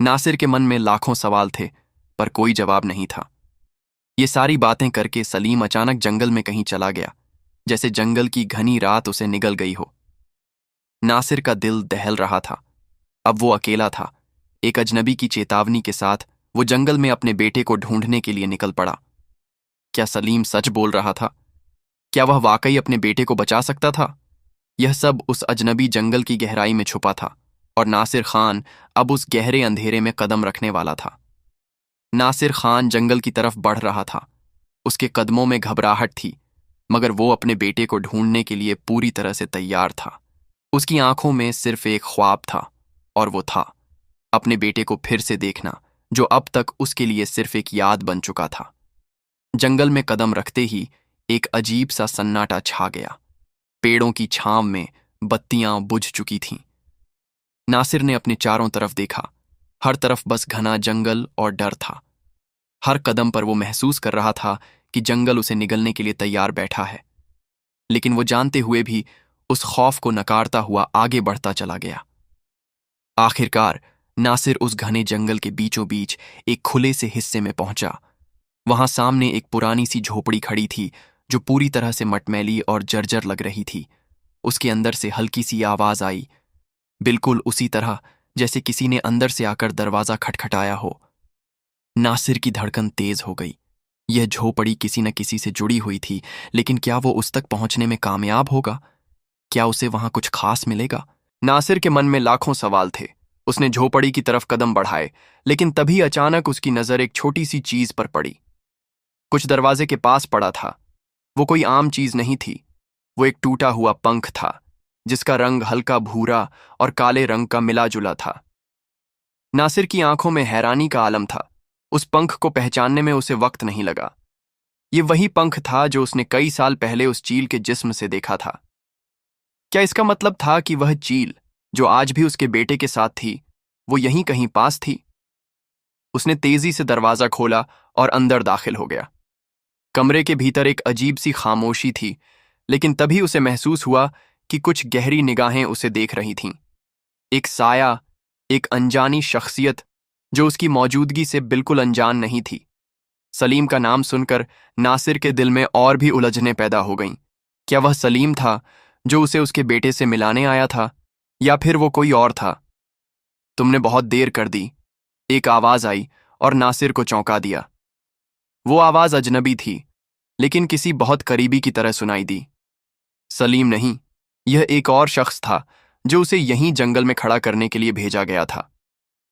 नासिर के मन में लाखों सवाल थे, पर कोई जवाब नहीं था। ये सारी बातें करके सलीम अचानक जंगल में कहीं चला गया, जैसे जंगल की घनी रात उसे निगल गई हो। नासिर का दिल दहल रहा था। अब वो अकेला था। एक अजनबी की चेतावनी के साथ वो जंगल में अपने बेटे को ढूंढने के लिए निकल पड़ा। क्या सलीम सच बोल रहा था? क्या वह वाकई अपने बेटे को बचा सकता था? यह सब उस अजनबी जंगल की गहराई में छुपा था, और नासिर खान अब उस गहरे अंधेरे में कदम रखने वाला था। नासिर खान जंगल की तरफ बढ़ रहा था। उसके कदमों में घबराहट थी, मगर वो अपने बेटे को ढूंढने के लिए पूरी तरह से तैयार था। उसकी आंखों में सिर्फ एक ख्वाब था, और वो था अपने बेटे को फिर से देखना, जो अब तक उसके लिए सिर्फ एक याद बन चुका था। जंगल में कदम रखते ही एक अजीब सा सन्नाटा छा गया। पेड़ों की छांव में बत्तियां बुझ चुकी थीं। नासिर ने अपने चारों तरफ देखा। हर तरफ बस घना जंगल और डर था। हर कदम पर वो महसूस कर रहा था कि जंगल उसे निगलने के लिए तैयार बैठा है। लेकिन वो जानते हुए भी उस खौफ को नकारता हुआ आगे बढ़ता चला गया। आखिरकार नासिर उस घने जंगल के बीचों बीच एक खुले से हिस्से में पहुंचा। वहां सामने एक पुरानी सी झोपड़ी खड़ी थी, जो पूरी तरह से मटमैली और जर्जर लग रही थी। उसके अंदर से हल्की सी आवाज आई, बिल्कुल उसी तरह जैसे किसी ने अंदर से आकर दरवाजा खटखटाया हो। नासिर की धड़कन तेज हो गई। यह झोपड़ी किसी न किसी से जुड़ी हुई थी, लेकिन क्या वो उस तक पहुंचने में कामयाब होगा? क्या उसे वहां कुछ खास मिलेगा? नासिर के मन में लाखों सवाल थे। उसने झोपड़ी की तरफ कदम बढ़ाए, लेकिन तभी अचानक उसकी नजर एक छोटी सी चीज पर पड़ी। कुछ दरवाजे के पास पड़ा था। वो कोई आम चीज नहीं थी। वो एक टूटा हुआ पंख था, जिसका रंग हल्का भूरा और काले रंग का मिला जुला था। नासिर की आंखों में हैरानी का आलम था। उस पंख को पहचानने में उसे वक्त नहीं लगा। ये वही पंख था जो उसने कई साल पहले उस चील के जिस्म से देखा था। क्या इसका मतलब था कि वह चील, जो आज भी उसके बेटे के साथ थी, वो यहीं कहीं पास थी? उसने तेजी से दरवाजा खोला और अंदर दाखिल हो गया। कमरे के भीतर एक अजीब सी खामोशी थी, लेकिन तभी उसे महसूस हुआ कि कुछ गहरी निगाहें उसे देख रही थीं। एक साया, एक अनजानी शख्सियत जो उसकी मौजूदगी से बिल्कुल अनजान नहीं थी। सलीम का नाम सुनकर नासिर के दिल में और भी उलझनें पैदा हो गईं। क्या वह सलीम था जो उसे उसके बेटे से मिलाने आया था, या फिर वो कोई और था? तुमने बहुत देर कर दी, एक आवाज आई और नासिर को चौंका दिया। वो आवाज अजनबी थी, लेकिन किसी बहुत करीबी की तरह सुनाई दी। सलीम नहीं, यह एक और शख्स था जो उसे यहीं जंगल में खड़ा करने के लिए भेजा गया था।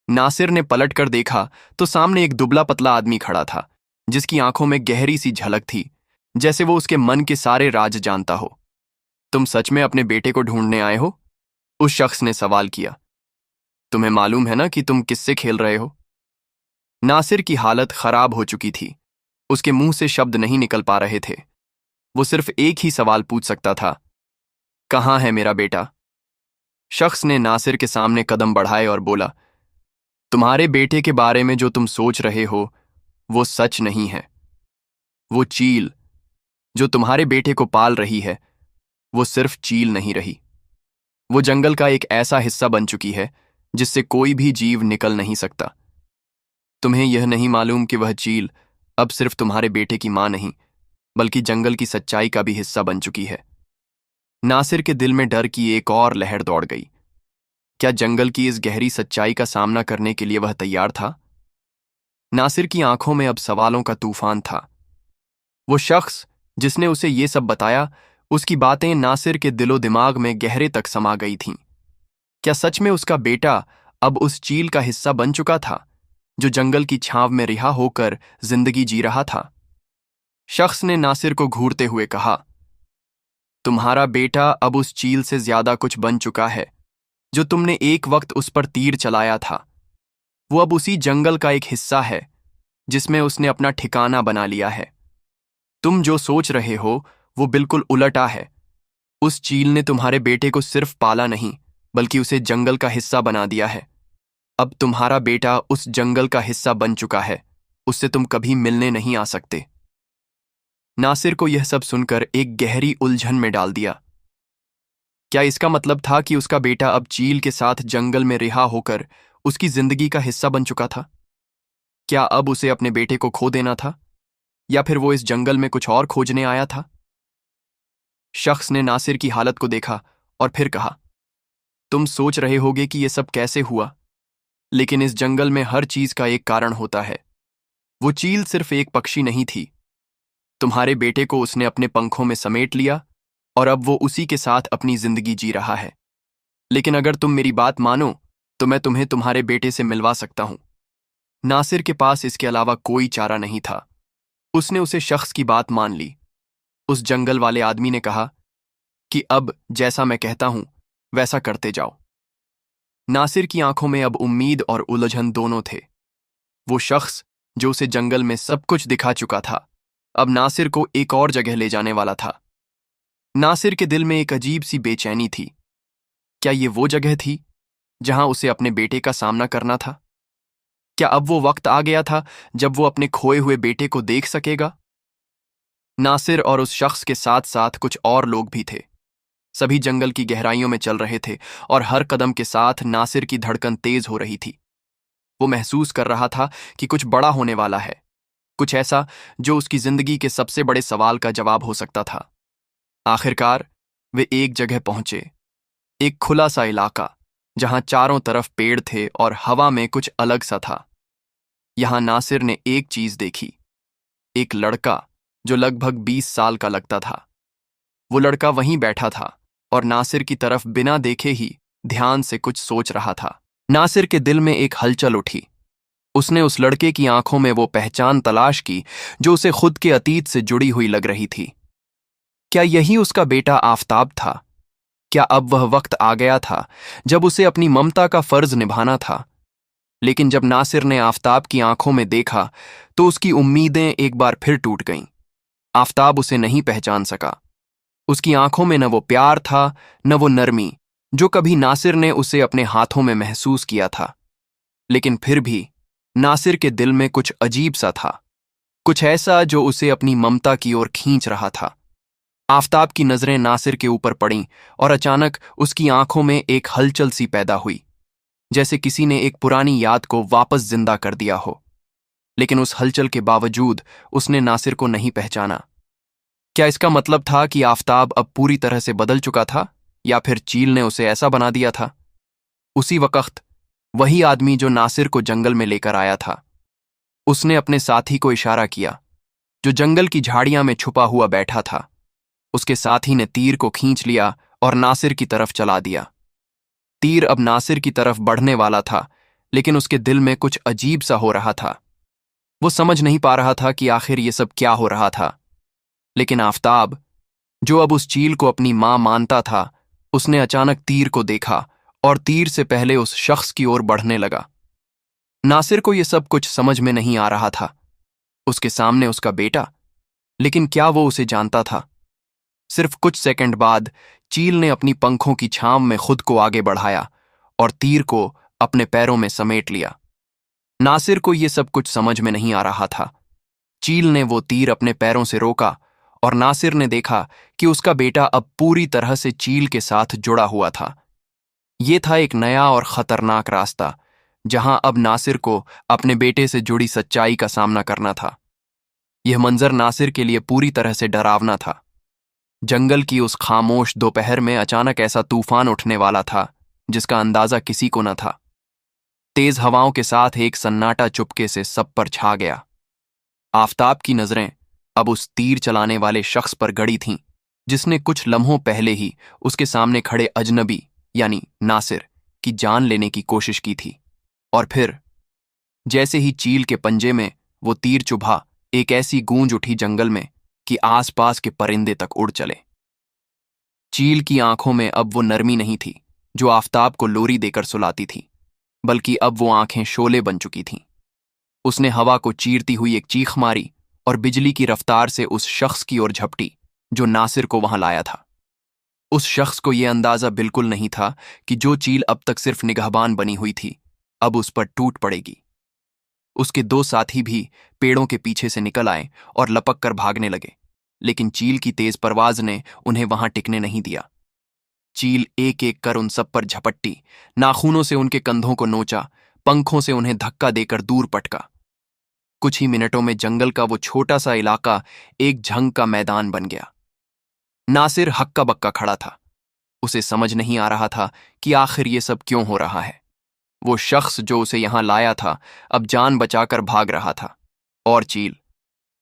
नासिर ने पलट कर देखा तो सामने एक दुबला पतला आदमी खड़ा था, जिसकी आंखों में गहरी सी झलक थी, जैसे वो उसके मन के सारे राज जानता हो। तुम सच में अपने बेटे को ढूंढने आए हो? उस शख्स ने सवाल किया। तुम्हें मालूम है ना कि तुम किससे खेल रहे हो? नासिर की हालत खराब हो चुकी थी। उसके मुंह से शब्द नहीं निकल पा रहे थे। वो सिर्फ एक ही सवाल पूछ सकता था, कहाँ है मेरा बेटा? शख्स ने नासिर के सामने कदम बढ़ाए और बोला, तुम्हारे बेटे के बारे में जो तुम सोच रहे हो वो सच नहीं है। वो चील जो तुम्हारे बेटे को पाल रही है, वो सिर्फ चील नहीं रही। वो जंगल का एक ऐसा हिस्सा बन चुकी है जिससे कोई भी जीव निकल नहीं सकता। तुम्हें यह नहीं मालूम कि वह चील अब सिर्फ तुम्हारे बेटे की मां नहीं, बल्कि जंगल की सच्चाई का भी हिस्सा बन चुकी है। नासिर के दिल में डर की एक और लहर दौड़ गई। क्या जंगल की इस गहरी सच्चाई का सामना करने के लिए वह तैयार था? नासिर की आंखों में अब सवालों का तूफान था। वो शख्स जिसने उसे ये सब बताया, उसकी बातें नासिर के दिलो दिमाग में गहरे तक समा गई थीं। क्या सच में उसका बेटा अब उस चील का हिस्सा बन चुका था जो जंगल की छांव में रिहा होकर जिंदगी जी रहा था? शख्स ने नासिर को घूरते हुए कहा, तुम्हारा बेटा अब उस चील से ज्यादा कुछ बन चुका है जो तुमने एक वक्त उस पर तीर चलाया था। वो अब उसी जंगल का एक हिस्सा है जिसमें उसने अपना ठिकाना बना लिया है। तुम जो सोच रहे हो वो बिल्कुल उलटा है। उस चील ने तुम्हारे बेटे को सिर्फ पाला नहीं, बल्कि उसे जंगल का हिस्सा बना दिया है। अब तुम्हारा बेटा उस जंगल का हिस्सा बन चुका है, उससे तुम कभी मिलने नहीं आ सकते। नासिर को यह सब सुनकर एक गहरी उलझन में डाल दिया। क्या इसका मतलब था कि उसका बेटा अब चील के साथ जंगल में रिहा होकर उसकी जिंदगी का हिस्सा बन चुका था? क्या अब उसे अपने बेटे को खो देना था, या फिर वो इस जंगल में कुछ और खोजने आया था? शख्स ने नासिर की हालत को देखा और फिर कहा, तुम सोच रहे होगे कि यह सब कैसे हुआ, लेकिन इस जंगल में हर चीज का एक कारण होता है। वो चील सिर्फ एक पक्षी नहीं थी। तुम्हारे बेटे को उसने अपने पंखों में समेट लिया और अब वो उसी के साथ अपनी जिंदगी जी रहा है। लेकिन अगर तुम मेरी बात मानो तो मैं तुम्हें तुम्हारे बेटे से मिलवा सकता हूं। नासिर के पास इसके अलावा कोई चारा नहीं था। उसने उसे शख्स की बात मान ली। उस जंगल वाले आदमी ने कहा कि अब जैसा मैं कहता हूं वैसा करते जाओ। नासिर की आंखों में अब उम्मीद और उलझन दोनों थे। वो शख्स जो उसे जंगल में सब कुछ दिखा चुका था, अब नासिर को एक और जगह ले जाने वाला था। नासिर के दिल में एक अजीब सी बेचैनी थी। क्या ये वो जगह थी जहां उसे अपने बेटे का सामना करना था? क्या अब वो वक्त आ गया था जब वो अपने खोए हुए बेटे को देख सकेगा? नासिर और उस शख्स के साथ साथ कुछ और लोग भी थे। सभी जंगल की गहराइयों में चल रहे थे और हर कदम के साथ नासिर की धड़कन तेज हो रही थी। वो महसूस कर रहा था कि कुछ बड़ा होने वाला है, कुछ ऐसा जो उसकी जिंदगी के सबसे बड़े सवाल का जवाब हो सकता था। आखिरकार वे एक जगह पहुंचे, एक खुला सा इलाका जहां चारों तरफ पेड़ थे और हवा में कुछ अलग सा था। यहां नासिर ने एक चीज देखी, एक लड़का जो लगभग 20 साल का लगता था। वो लड़का वहीं बैठा था और नासिर की तरफ बिना देखे ही ध्यान से कुछ सोच रहा था। नासिर के दिल में एक हलचल उठी। उसने उस लड़के की आंखों में वो पहचान तलाश की जो उसे खुद के अतीत से जुड़ी हुई लग रही थी। क्या यही उसका बेटा आफताब था? क्या अब वह वक्त आ गया था जब उसे अपनी ममता का फर्ज निभाना था? लेकिन जब नासिर ने आफताब की आंखों में देखा तो उसकी उम्मीदें एक बार फिर टूट गईं। आफताब उसे नहीं पहचान सका। उसकी आंखों में न वो प्यार था, न वो नरमी जो कभी नासिर ने उसे अपने हाथों में महसूस किया था। लेकिन फिर भी नासिर के दिल में कुछ अजीब सा था, कुछ ऐसा जो उसे अपनी ममता की ओर खींच रहा था। आफताब की नजरें नासिर के ऊपर पड़ीं और अचानक उसकी आंखों में एक हलचल सी पैदा हुई, जैसे किसी ने एक पुरानी याद को वापस जिंदा कर दिया हो। लेकिन उस हलचल के बावजूद उसने नासिर को नहीं पहचाना। क्या इसका मतलब था कि आफताब अब पूरी तरह से बदल चुका था, या फिर चील ने उसे ऐसा बना दिया था? उसी वक्त वही आदमी जो नासिर को जंगल में लेकर आया था, उसने अपने साथी को इशारा किया, जो जंगल की झाड़ियां में छुपा हुआ बैठा था। उसके साथी ने तीर को खींच लिया और नासिर की तरफ चला दिया। तीर अब नासिर की तरफ बढ़ने वाला था, लेकिन उसके दिल में कुछ अजीब सा हो रहा था। वो समझ नहीं पा रहा था कि आखिर ये सब क्या हो रहा था। लेकिन आफताब, जो अब उस चील को अपनी मां मानता था, उसने अचानक तीर को देखा और तीर से पहले उस शख्स की ओर बढ़ने लगा। नासिर को यह सब कुछ समझ में नहीं आ रहा था। उसके सामने उसका बेटा, लेकिन क्या वो उसे जानता था? सिर्फ कुछ सेकंड बाद चील ने अपनी पंखों की छांव में खुद को आगे बढ़ाया और तीर को अपने पैरों में समेट लिया। नासिर को यह सब कुछ समझ में नहीं आ रहा था। चील ने वो तीर अपने पैरों से रोका और नासिर ने देखा कि उसका बेटा अब पूरी तरह से चील के साथ जुड़ा हुआ था। ये था एक नया और खतरनाक रास्ता, जहां अब नासिर को अपने बेटे से जुड़ी सच्चाई का सामना करना था। यह मंजर नासिर के लिए पूरी तरह से डरावना था। जंगल की उस खामोश दोपहर में अचानक ऐसा तूफान उठने वाला था जिसका अंदाजा किसी को न था। तेज हवाओं के साथ एक सन्नाटा चुपके से सब पर छा गया। आफताब की नजरें अब उस तीर चलाने वाले शख्स पर गड़ी थीं, जिसने कुछ लम्हों पहले ही उसके सामने खड़े अजनबी यानी नासिर की जान लेने की कोशिश की थी। और फिर जैसे ही चील के पंजे में वो तीर चुभा, एक ऐसी गूंज उठी जंगल में कि आसपास के परिंदे तक उड़ चले। चील की आंखों में अब वो नरमी नहीं थी जो आफताब को लोरी देकर सुलाती थी, बल्कि अब वो आंखें शोले बन चुकी थीं। उसने हवा को चीरती हुई एक चीख मारी और बिजली की रफ्तार से उस शख्स की ओर झपटी जो नासिर को वहां लाया था। उस शख्स को यह अंदाजा बिल्कुल नहीं था कि जो चील अब तक सिर्फ निगाहबान बनी हुई थी, अब उस पर टूट पड़ेगी। उसके दो साथी भी पेड़ों के पीछे से निकल आए और लपक कर भागने लगे, लेकिन चील की तेज परवाज ने उन्हें वहां टिकने नहीं दिया। चील एक एक कर उन सब पर झपट्टी, नाखूनों से उनके कंधों को नोचा, पंखों से उन्हें धक्का देकर दूर पटका। कुछ ही मिनटों में जंगल का वो छोटा सा इलाका एक जंग का मैदान बन गया। नासिर हक्का बक्का खड़ा था। उसे समझ नहीं आ रहा था कि आखिर ये सब क्यों हो रहा है। वो शख्स जो उसे यहां लाया था अब जान बचाकर भाग रहा था, और चील,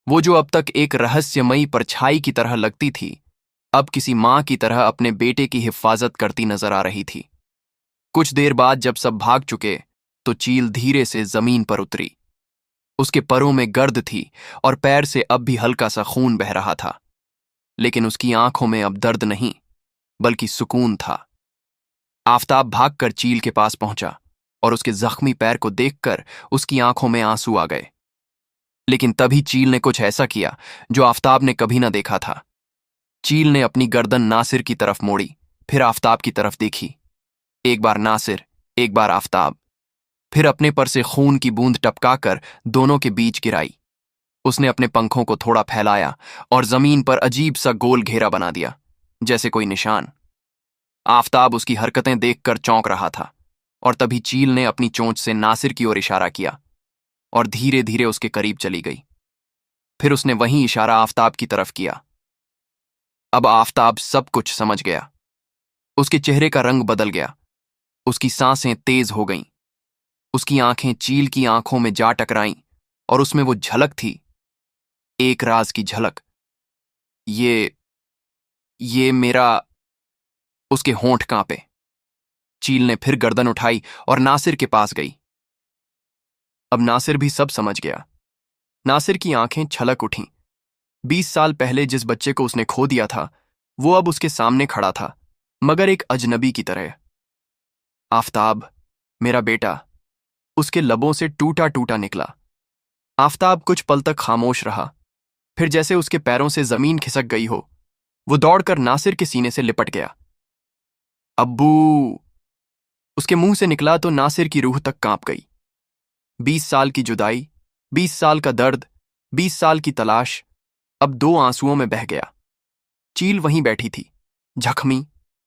वो जो अब तक एक रहस्यमयी परछाई की तरह लगती थी, अब किसी मां की तरह अपने बेटे की हिफाजत करती नजर आ रही थी। कुछ देर बाद जब सब भाग चुके तो चील धीरे से जमीन पर उतरी। उसके परों में गर्द थी और पैर से अब भी हल्का सा खून बह रहा था, लेकिन उसकी आंखों में अब दर्द नहीं बल्कि सुकून था। आफताब भागकर चील के पास पहुंचा और उसके जख्मी पैर को देखकर उसकी आंखों में आंसू आ गए। लेकिन तभी चील ने कुछ ऐसा किया जो आफताब ने कभी ना देखा था। चील ने अपनी गर्दन नासिर की तरफ मोड़ी, फिर आफताब की तरफ देखी। एक बार नासिर, एक बार आफताब, फिर अपने पर से खून की बूंद टपकाकर दोनों के बीच गिराई। उसने अपने पंखों को थोड़ा फैलाया और जमीन पर अजीब सा गोल घेरा बना दिया, जैसे कोई निशान। आफताब उसकी हरकतें देखकर चौंक रहा था, और तभी चील ने अपनी चोंच से नासिर की ओर इशारा किया और धीरे धीरे उसके करीब चली गई। फिर उसने वही इशारा आफताब की तरफ किया। अब आफताब सब कुछ समझ गया। उसके चेहरे का रंग बदल गया, उसकी सांसें तेज हो गईं, उसकी आंखें चील की आंखों में जा टकराईं, और उसमें वो झलक थी, एक राज की झलक। ये मेरा। उसके होंठ कांपे। चील ने फिर गर्दन उठाई और नासिर के पास गई। अब नासिर भी सब समझ गया। नासिर की आंखें छलक उठीं। 20 साल पहले जिस बच्चे को उसने खो दिया था, वो अब उसके सामने खड़ा था, मगर एक अजनबी की तरह। आफताब, मेरा बेटा, उसके लबों से टूटा टूटा निकला। आफताब कुछ पल तक खामोश रहा, फिर जैसे उसके पैरों से जमीन खिसक गई हो, वो दौड़कर नासिर के सीने से लिपट गया। अब्बू! उसके मुंह से निकला तो नासिर की रूह तक कांप गई। 20 साल की जुदाई, 20 साल का दर्द, 20 साल की तलाश अब दो आंसुओं में बह गया। चील वहीं बैठी थी, जख्मी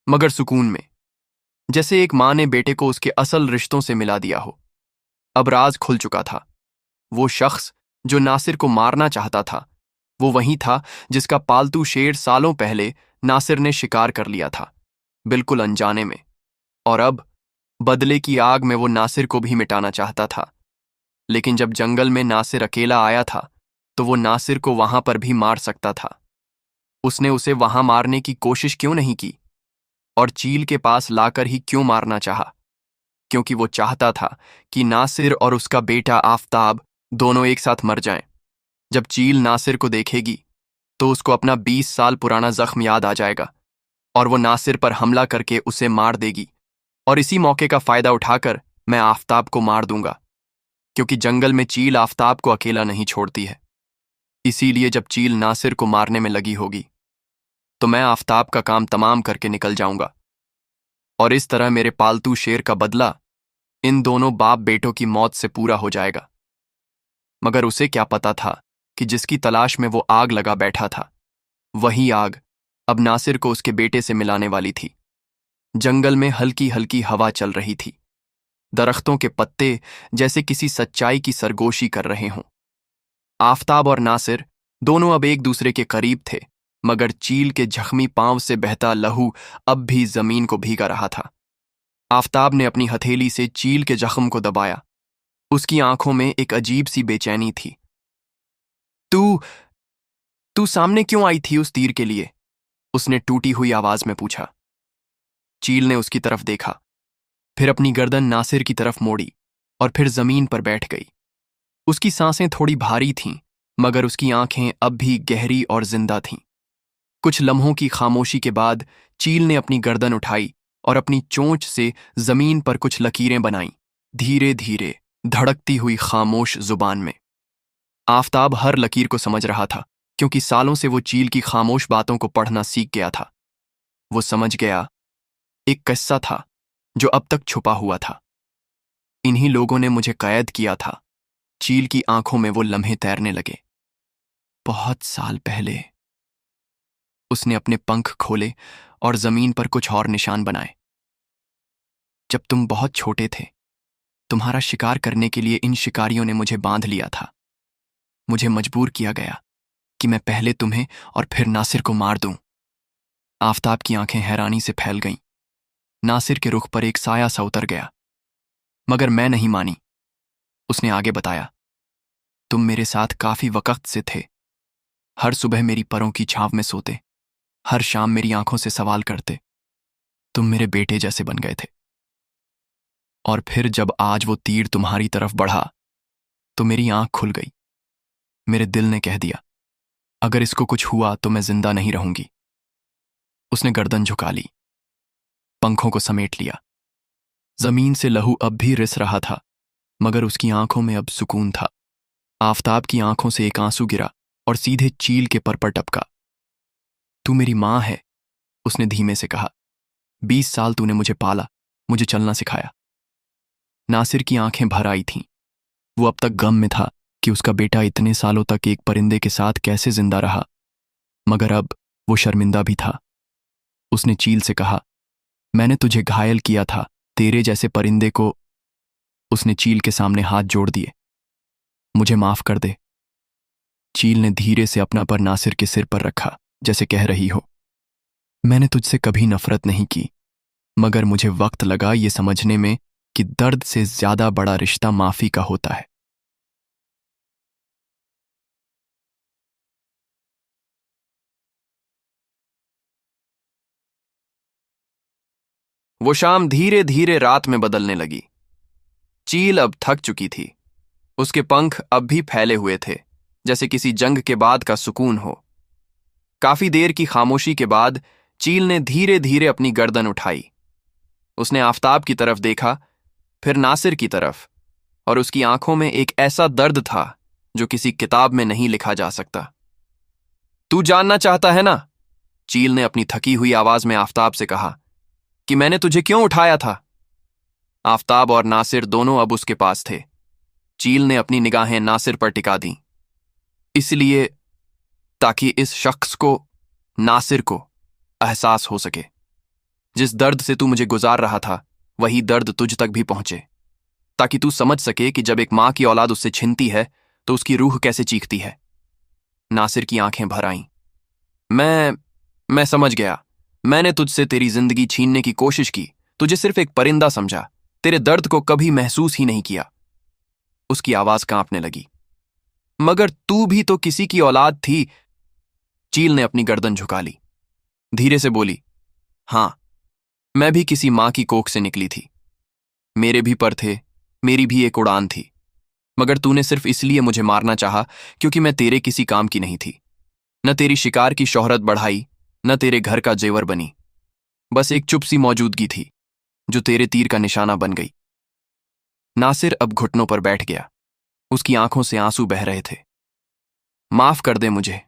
मगर सुकून में, जैसे एक माँ ने बेटे को उसके असल रिश्तों से मिला दिया हो। अब राज खुल चुका था। वो शख्स जो नासिर को मारना चाहता था, वो वही था जिसका पालतू शेर सालों पहले नासिर ने शिकार कर लिया था, बिल्कुल अनजाने में। और अब बदले की आग में वो नासिर को भी मिटाना चाहता था। लेकिन जब जंगल में नासिर अकेला आया था, तो वो नासिर को वहां पर भी मार सकता था। उसने उसे वहां मारने की कोशिश क्यों नहीं की, और चील के पास लाकर ही क्यों मारना चाहा? क्योंकि वो चाहता था कि नासिर और उसका बेटा आफताब दोनों एक साथ मर जाएं। जब चील नासिर को देखेगी, तो उसको अपना 20 साल पुराना जख्म याद आ जाएगा, और वो नासिर पर हमला करके उसे मार देगी। और इसी मौके का फायदा उठाकर मैं आफताब को मार दूंगा, क्योंकि जंगल में चील आफताब को अकेला नहीं छोड़ती है। इसीलिए जब चील नासिर को मारने में लगी होगी, तो मैं आफताब का काम तमाम करके निकल जाऊंगा। और इस तरह मेरे पालतू शेर का बदला इन दोनों बाप बेटों की मौत से पूरा हो जाएगा। मगर उसे क्या पता था कि जिसकी तलाश में वो आग लगा बैठा था, वही आग अब नासिर को उसके बेटे से मिलाने वाली थी। जंगल में हल्की हल्की हवा चल रही थी। दरख्तों के पत्ते जैसे किसी सच्चाई की सरगोशी कर रहे हों। आफताब और नासिर दोनों अब एक दूसरे के करीब थे, मगर चील के जख्मी पांव से बहता लहू अब भी जमीन को भीगा रहा था। आफताब ने अपनी हथेली से चील के जख्म को दबाया। उसकी आंखों में एक अजीब सी बेचैनी थी। तू तू सामने क्यों आई थी उस तीर के लिए? उसने टूटी हुई आवाज में पूछा। चील ने उसकी तरफ देखा, फिर अपनी गर्दन नासिर की तरफ मोड़ी और फिर जमीन पर बैठ गई। उसकी सांसें थोड़ी भारी थीं, मगर उसकी आंखें अब भी गहरी और जिंदा थीं। कुछ लम्हों की खामोशी के बाद चील ने अपनी गर्दन उठाई और अपनी चोंच से जमीन पर कुछ लकीरें बनाईं, धीरे धीरे, धड़कती हुई खामोश जुबान में। आफताब हर लकीर को समझ रहा था, क्योंकि सालों से वो चील की खामोश बातों को पढ़ना सीख गया था। वो समझ गया, एक किस्सा था जो अब तक छुपा हुआ था। इन्हीं लोगों ने मुझे कैद किया था। चील की आंखों में वो लम्हे तैरने लगे। बहुत साल पहले। उसने अपने पंख खोले और जमीन पर कुछ और निशान बनाए। जब तुम बहुत छोटे थे, तुम्हारा शिकार करने के लिए इन शिकारियों ने मुझे बांध लिया था। मुझे मजबूर किया गया कि मैं पहले तुम्हें और फिर नासिर को मार दूं। आफताब की आंखें हैरानी से फैल गईं। नासिर के रुख पर एक साया सा उतर गया। मगर मैं नहीं मानी। उसने आगे बताया, तुम मेरे साथ काफी वक्त से थे। हर सुबह मेरी परों की छांव में सोते, हर शाम मेरी आंखों से सवाल करते। तुम मेरे बेटे जैसे बन गए थे। और फिर जब आज वो तीर तुम्हारी तरफ बढ़ा, तो मेरी आंख खुल गई। मेरे दिल ने कह दिया, अगर इसको कुछ हुआ तो मैं जिंदा नहीं रहूंगी। उसने गर्दन झुका ली, पंखों को समेट लिया। जमीन से लहू अब भी रिस रहा था, मगर उसकी आंखों में अब सुकून था। आफताब की आंखों से एक आंसू गिरा और सीधे चील के पर टपका। तू मेरी मां है, उसने धीमे से कहा। 20 साल तूने मुझे पाला, मुझे चलना सिखाया। नासिर की आंखें भर आई थीं। वो अब तक गम में था कि उसका बेटा इतने सालों तक एक परिंदे के साथ कैसे जिंदा रहा, मगर अब वो शर्मिंदा भी था। उसने चील से कहा, मैंने तुझे घायल किया था, तेरे जैसे परिंदे को। उसने चील के सामने हाथ जोड़ दिए। मुझे माफ कर दे। चील ने धीरे से अपना पर नासिर के सिर पर रखा, जैसे कह रही हो, मैंने तुझसे कभी नफरत नहीं की, मगर मुझे वक्त लगा ये समझने में कि दर्द से ज्यादा बड़ा रिश्ता माफी का होता है। वो शाम धीरे धीरे रात में बदलने लगी। चील अब थक चुकी थी। उसके पंख अब भी फैले हुए थे, जैसे किसी जंग के बाद का सुकून हो। काफी देर की खामोशी के बाद चील ने धीरे धीरे अपनी गर्दन उठाई। उसने आफताब की तरफ देखा, फिर नासिर की तरफ, और उसकी आंखों में एक ऐसा दर्द था जो किसी किताब में नहीं लिखा जा सकता। तू जानना चाहता है ना? चील ने अपनी थकी हुई आवाज में आफताब से कहा, कि मैंने तुझे क्यों उठाया था। आफताब और नासिर दोनों अब उसके पास थे। चील ने अपनी निगाहें नासिर पर टिका दी। इसलिए, ताकि इस शख्स को नासिर को एहसास हो सके। जिस दर्द से तू मुझे गुजार रहा था वही दर्द तुझ तक भी पहुंचे, ताकि तू समझ सके कि जब एक मां की औलाद उससे छिनती है तो उसकी रूह कैसे चीखती है। नासिर की आंखें भर आईं। मैं समझ गया। मैंने तुझसे तेरी जिंदगी छीनने की कोशिश की, तुझे सिर्फ एक परिंदा समझा, तेरे दर्द को कभी महसूस ही नहीं किया। उसकी आवाज कांपने लगी। मगर तू भी तो किसी की औलाद थी। चील ने अपनी गर्दन झुका ली, धीरे से बोली, हां, मैं भी किसी मां की कोख से निकली थी। मेरे भी पर थे, मेरी भी एक उड़ान थी। मगर तूने सिर्फ इसलिए मुझे मारना चाहा क्योंकि मैं तेरे किसी काम की नहीं थी। न तेरी शिकार की शोहरत बढ़ाई, न तेरे घर का जेवर बनी। बस एक चुप सी मौजूदगी थी जो तेरे तीर का निशाना बन गई। नासिर अब घुटनों पर बैठ गया। उसकी आंखों से आंसू बह रहे थे। माफ कर दे मुझे।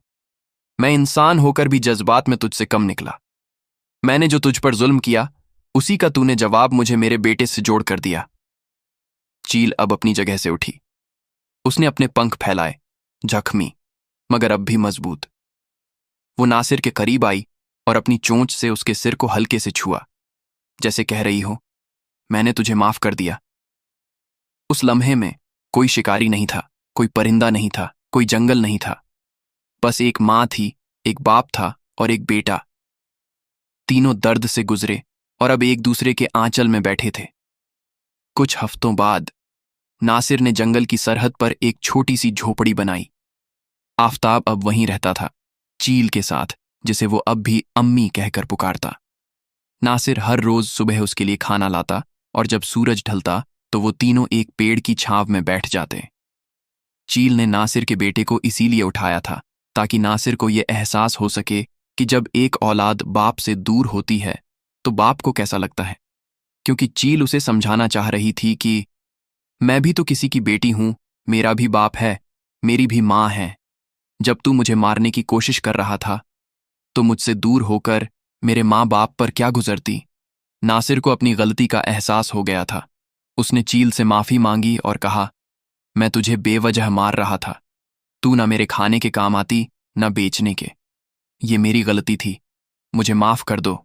मैं इंसान होकर भी जज्बात में तुझसे कम निकला। मैंने जो तुझ पर जुल्म किया उसी का तूने जवाब मुझे मेरे बेटे से जोड़ कर दिया। चील अब अपनी जगह से उठी। उसने अपने पंख फैलाए, जख्मी मगर अब भी मजबूत। वो नासिर के करीब आई और अपनी चोंच से उसके सिर को हल्के से छुआ, जैसे कह रही हो, मैंने तुझे माफ कर दिया। उस लम्हे में कोई शिकारी नहीं था, कोई परिंदा नहीं था, कोई जंगल नहीं था। बस एक मां थी, एक बाप था और एक बेटा। तीनों दर्द से गुजरे और अब एक दूसरे के आंचल में बैठे थे। कुछ हफ्तों बाद नासिर ने जंगल की सरहद पर एक छोटी सी झोपड़ी बनाई। आफताब अब वहीं रहता था, चील के साथ, जिसे वो अब भी अम्मी कहकर पुकारता। नासिर हर रोज सुबह उसके लिए खाना लाता और जब सूरज ढलता तो वो तीनों एक पेड़ की छांव में बैठ जाते। चील ने नासिर के बेटे को इसीलिए उठाया था ताकि नासिर को यह एहसास हो सके कि जब एक औलाद बाप से दूर होती है तो बाप को कैसा लगता है। क्योंकि चील उसे समझाना चाह रही थी कि मैं भी तो किसी की बेटी हूं, मेरा भी बाप है, मेरी भी मां है। जब तू मुझे मारने की कोशिश कर रहा था तो मुझसे दूर होकर मेरे माँ बाप पर क्या गुजरती। नासिर को अपनी गलती का एहसास हो गया था। उसने चील से माफी मांगी और कहा, मैं तुझे बेवजह मार रहा था। तू ना मेरे खाने के काम आती ना बेचने के। ये मेरी गलती थी, मुझे माफ कर दो।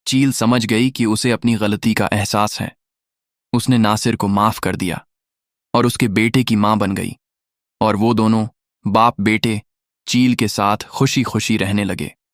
चील समझ गई कि उसे अपनी गलती का एहसास है। उसने नासिर को माफ कर दिया और उसके बेटे की मां बन गई और वो दोनों बाप बेटे चील के साथ खुशी खुशी रहने लगे।